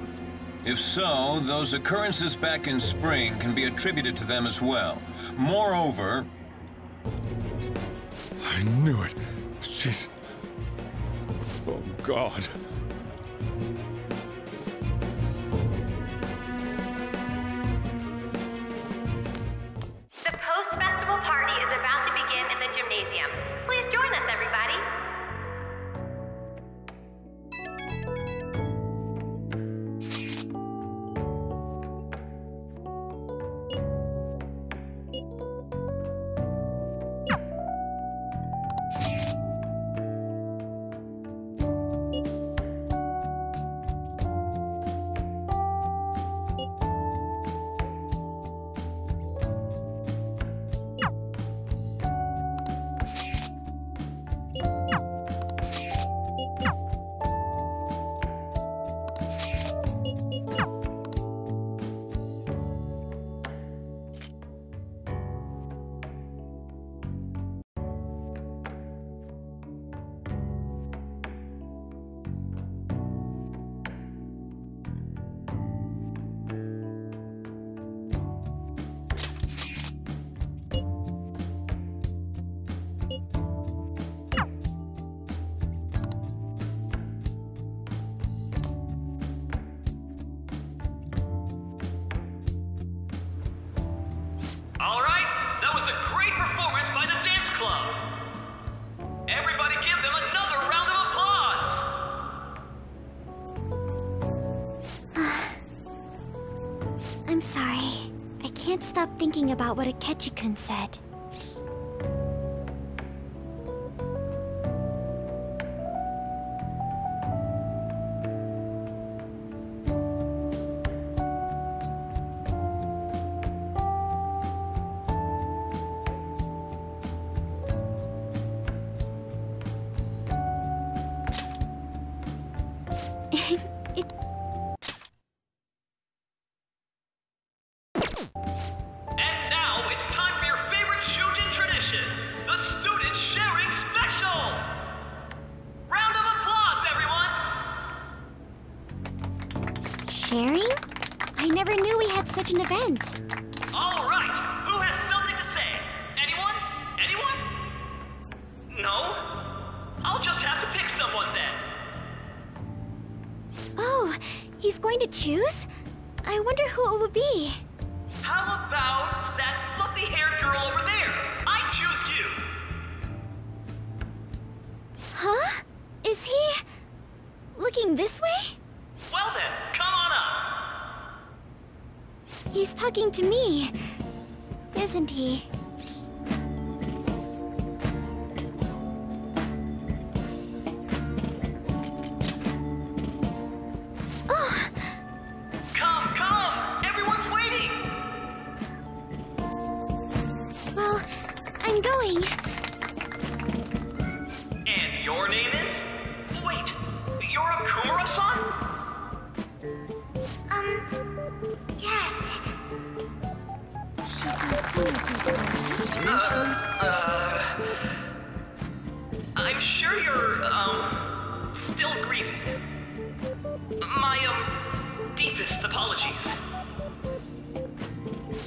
If so, those occurrences back in spring can be attributed to them as well. Moreover... I knew it. She's... Oh, God. The post-festival party is about to begin in the gymnasium. Please join us, everybody. All right, that was a great performance by the dance club. Everybody give them another round of applause. I'm sorry. I can't stop thinking about what Akechi-kun said. And now it's time for your favorite Shujin tradition, the student sharing special. Round of applause, everyone. Sharing? I never knew we had such an event. All right, who has something to say? Anyone? Anyone? No? I'll just have to pick someone then. Oh, he's going to choose? I wonder who it would be. How about that fluffy-haired girl over there? I choose you! Huh? Is he... looking this way? Well then, come on up! He's talking to me, isn't he? Oh! Come! Everyone's waiting! Well, I'm going. And your name is? Wait, you're a Kumura-san? Yes. She's I'm sure you're, still grieving. My, deepest apologies.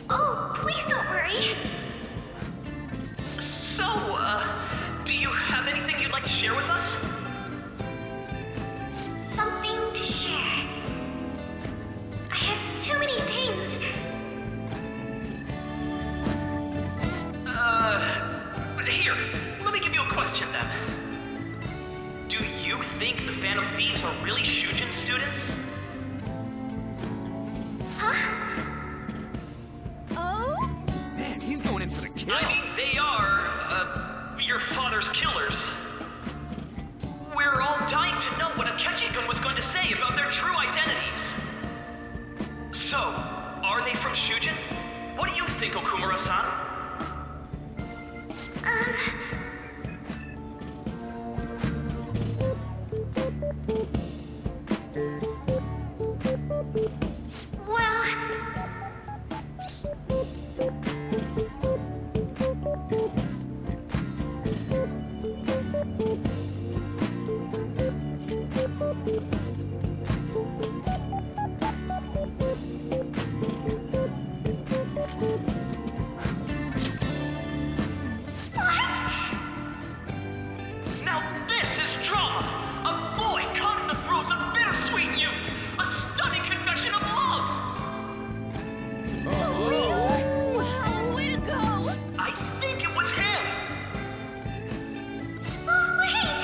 Oh, please don't worry. So, do you have anything you'd like to share with us? Something to share. I have too many things. Here, let me give you a question then. Do you think the Phantom Thieves are really Shujin students? Huh? Oh? Man, he's going in for the kill. I mean, they are, your father's killers. We're all dying to know what Akechi-kun was going to say about their true identities. So, are they from Shujin? What do you think, Okumura-san? Now this is drama! A boy caught in the throes of bittersweet youth! A stunning confession of love! Wow, way to go! I think it was him! Oh, wait!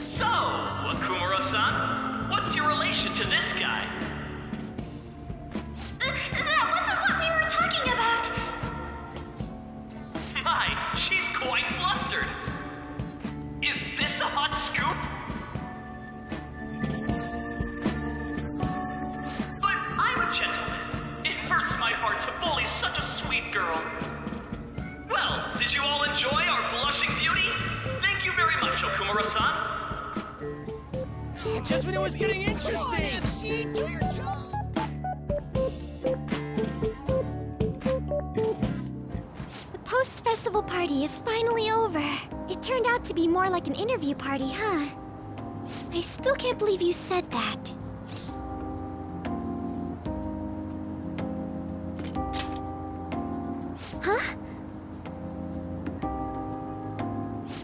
So, Okumura-san, what's your relation to this guy? That wasn't what we were talking about! My, she's quite flustered! Is this a hot scoop? But I'm a gentleman. It hurts my heart to bully such a sweet girl. Well, did you all enjoy our blushing beauty? Thank you very much, Okumura-san. Just when it was getting interesting. MC, do your job! The post-festival party is finally over. It turned out to be more like an interview party, huh? I still can't believe you said that. Huh?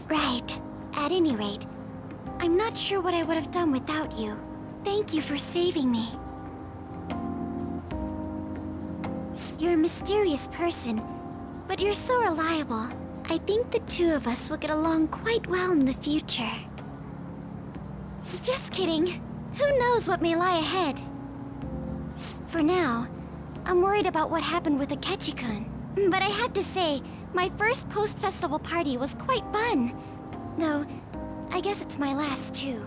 Right. At any rate, I'm not sure what I would have done without you. Thank you for saving me. You're a mysterious person, but you're so reliable. I think the two of us will get along quite well in the future. Just kidding. Who knows what may lie ahead? For now, I'm worried about what happened with Akechi-kun. But I had to say, my first post-festival party was quite fun. Though, I guess it's my last too.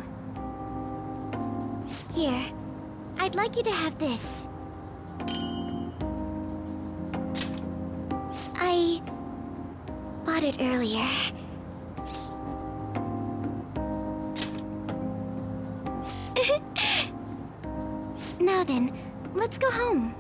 Here, I'd like you to have this. I bought it earlier. Now then, let's go home.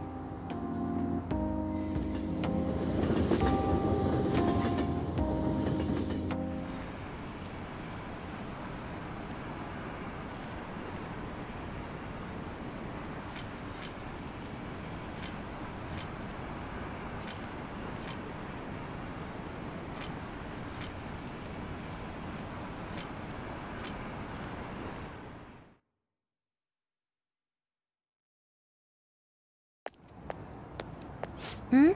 Hmm?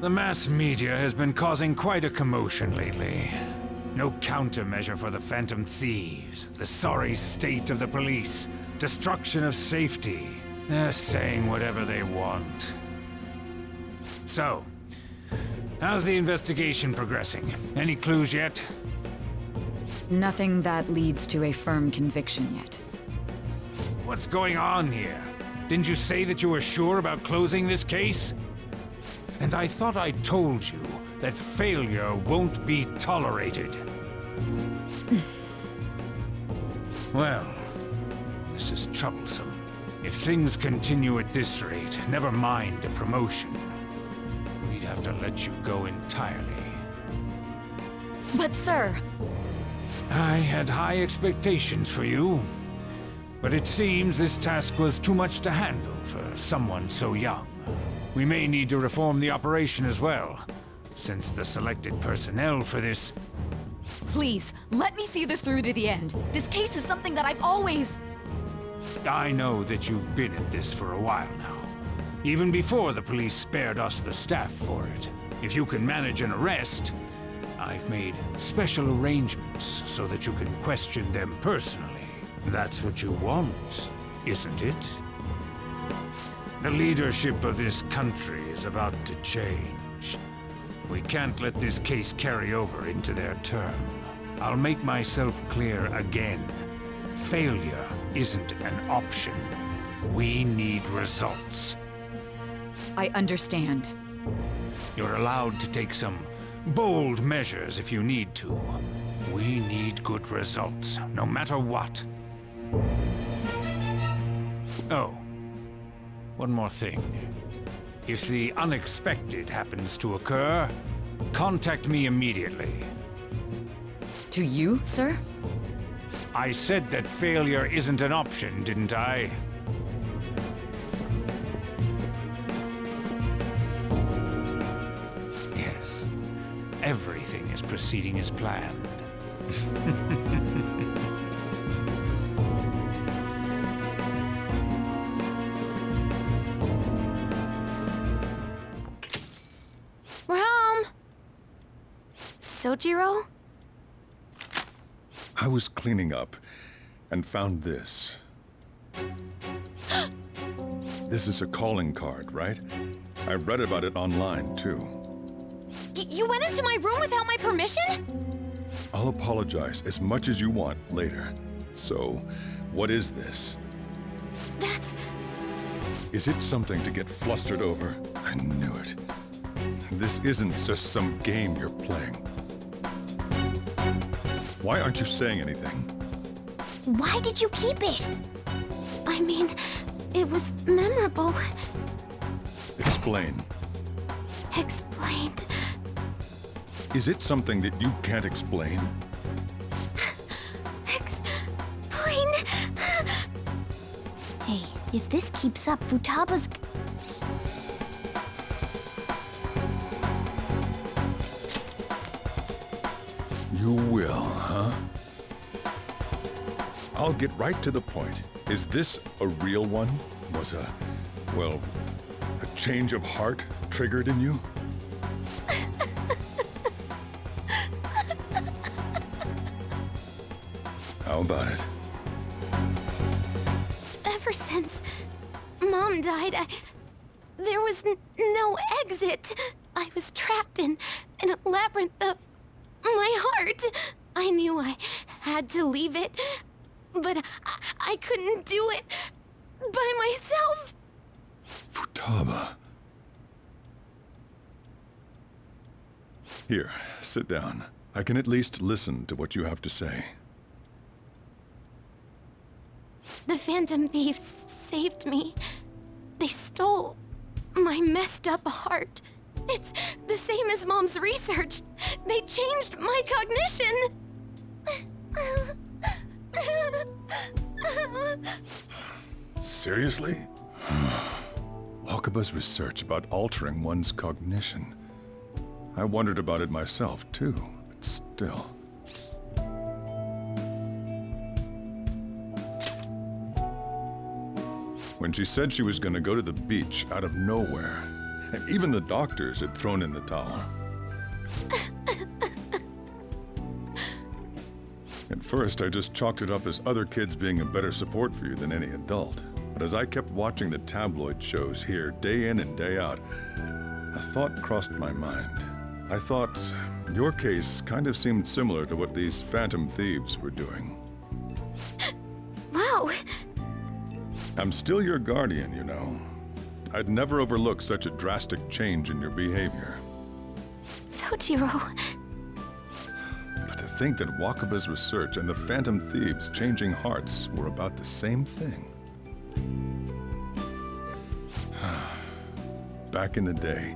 The mass media has been causing quite a commotion lately. No countermeasure for the Phantom Thieves, the sorry state of the police, destruction of safety. They're saying whatever they want. So, how's the investigation progressing? Any clues yet? Nothing that leads to a firm conviction yet. What's going on here? Didn't you say that you were sure about closing this case? And I thought I told you that failure won't be tolerated. Well, this is troublesome. If things continue at this rate, never mind a promotion, we'd have to let you go entirely. But sir... I had high expectations for you, but it seems this task was too much to handle for someone so young. We may need to reform the operation as well, since the selected personnel for this... Please, let me see this through to the end. This case is something that I've always... I know that you've been at this for a while now, even before the police spared us the staff for it. If you can manage an arrest, I've made special arrangements so that you can question them personally. That's what you want, isn't it? The leadership of this country is about to change. We can't let this case carry over into their term. I'll make myself clear again. Failure isn't an option. We need results. I understand. You're allowed to take some bold measures if you need to. We need good results, no matter what. Oh. One more thing. If the unexpected happens to occur, contact me immediately. To you, sir? I said that failure isn't an option, didn't I? Yes. Everything is proceeding as planned. Sojiro? I was cleaning up and found this. This is a calling card, right? I read about it online, too. You went into my room without my permission? I'll apologize as much as you want later. So, what is this? That's... Is it something to get flustered over? I knew it. This isn't just some game you're playing. Why aren't you saying anything? Why did you keep it? I mean, it was memorable. Explain. Explain. Is it something that you can't explain? Explain. Hey, if this keeps up, Futaba's... You will, huh? I'll get right to the point. Is this a real one? Was well, a change of heart triggered in you? How about it? Ever since Mom died, there was no exit. I was trapped in a labyrinth of my heart. I knew I had to leave it, but I couldn't do it by myself. Futaba. Here, sit down. I can at least listen to what you have to say. The Phantom Thieves saved me. They stole my messed up heart It's the same as Mom's research. They changed my cognition. Seriously? Wakaba's research about altering one's cognition. I wondered about it myself, too, but still. When she said she was going to go to the beach out of nowhere, and even the doctors had thrown in the towel. At first, I just chalked it up as other kids being a better support for you than any adult. But as I kept watching the tabloid shows here, day in and day out, a thought crossed my mind. I thought your case kind of seemed similar to what these Phantom Thieves were doing. Wow. I'm still your guardian, you know. I'd never overlook such a drastic change in your behavior. Sojiro. But to think that Wakaba's research and the Phantom Thieves' changing hearts were about the same thing. Back in the day,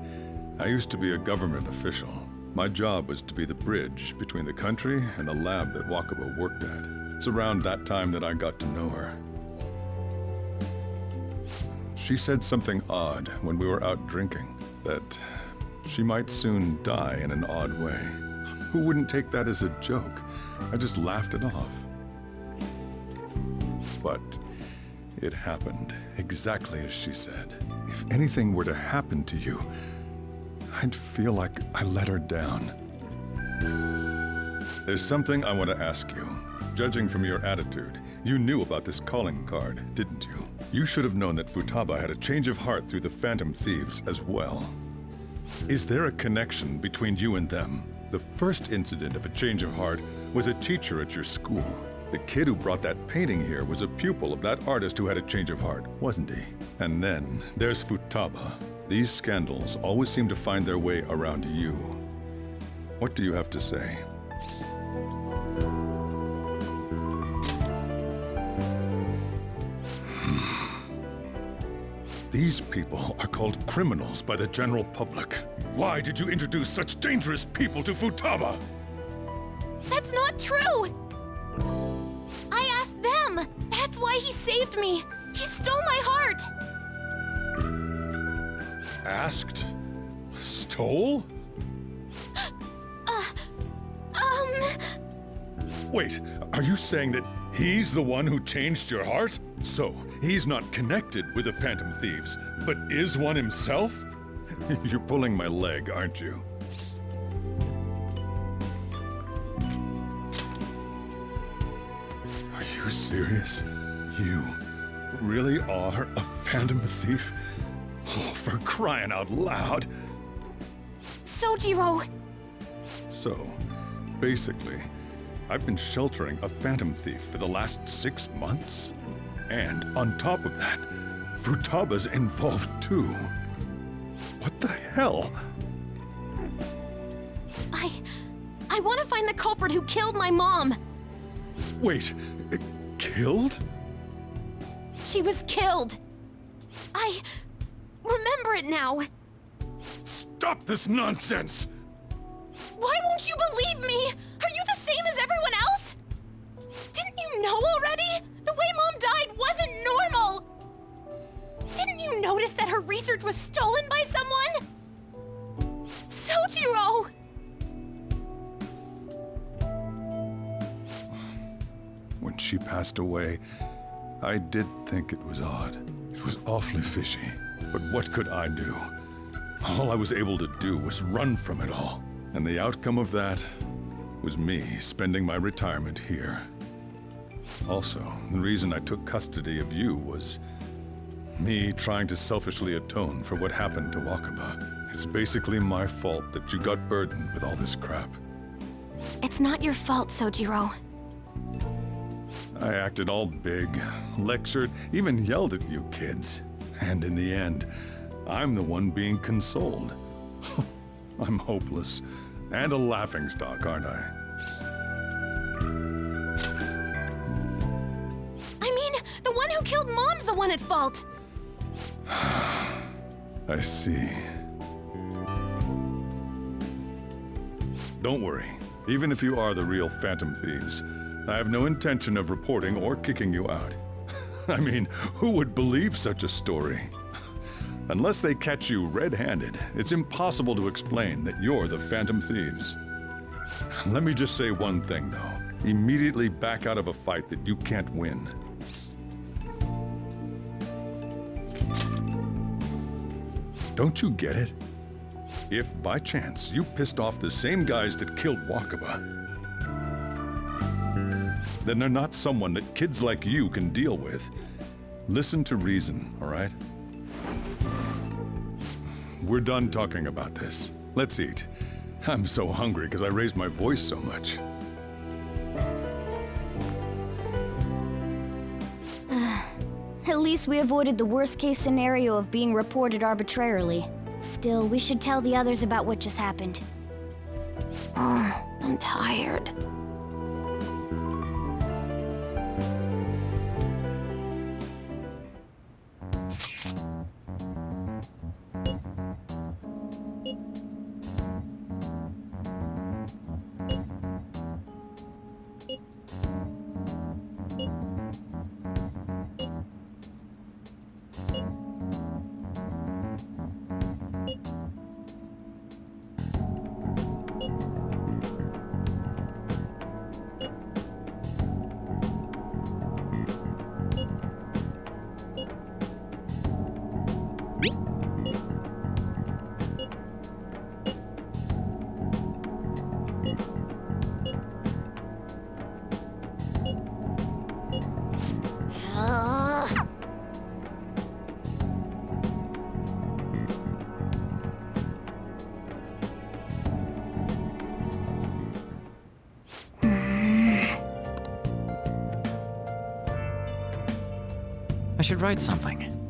I used to be a government official. My job was to be the bridge between the country and the lab that Wakaba worked at. It's around that time that I got to know her. She said something odd when we were out drinking, that she might soon die in an odd way. Who wouldn't take that as a joke? I just laughed it off. But it happened exactly as she said. If anything were to happen to you, I'd feel like I let her down. There's something I want to ask you. Judging from your attitude, you knew about this calling card, didn't you? You should have known that Futaba had a change of heart through the Phantom Thieves as well. Is there a connection between you and them? The first incident of a change of heart was a teacher at your school. The kid who brought that painting here was a pupil of that artist who had a change of heart, wasn't he? And then there's Futaba. These scandals always seem to find their way around you. What do you have to say? These people are called criminals by the general public. Why did you introduce such dangerous people to Futaba? That's not true! I asked them! That's why he saved me! He stole my heart! Asked? Stole? Wait, are you saying that he's the one who changed your heart? So, he's not connected with the Phantom Thieves, but is one himself? You're pulling my leg, aren't you? Are you serious? You really are a Phantom Thief? Oh, for crying out loud! Sojiro! So, basically, I've been sheltering a Phantom Thief for the last 6 months. And on top of that, Futaba's involved too. What the hell? I want to find the culprit who killed my mom! Wait, killed? She was killed! I remember it now! Stop this nonsense! Why won't you believe me? Are you the same as everyone else? Didn't you know already? The way Mom died wasn't normal! Didn't you notice that her research was stolen by someone? Sojiro! When she passed away, I did think it was odd. It was awfully fishy. But what could I do? All I was able to do was run from it all. And the outcome of that was me spending my retirement here. Also, the reason I took custody of you was me trying to selfishly atone for what happened to Wakaba. It's basically my fault that you got burdened with all this crap. It's not your fault, Sojiro. I acted all big, lectured, even yelled at you kids. And in the end, I'm the one being consoled. I'm hopeless. And a laughingstock, aren't I? I mean, the one who killed Mom's the one at fault! I see. Don't worry. Even if you are the real Phantom Thieves, I have no intention of reporting or kicking you out. I mean, who would believe such a story? Unless they catch you red-handed, it's impossible to explain that you're the Phantom Thieves. Let me just say one thing, though. Immediately back out of a fight that you can't win. Don't you get it? If, by chance, you pissed off the same guys that killed Wakaba, then they're not someone that kids like you can deal with. Listen to reason, all right? We're done talking about this. Let's eat. I'm so hungry because I raised my voice so much. At least we avoided the worst-case scenario of being reported arbitrarily. Still, we should tell the others about what just happened. Oh, I'm tired. I should write something.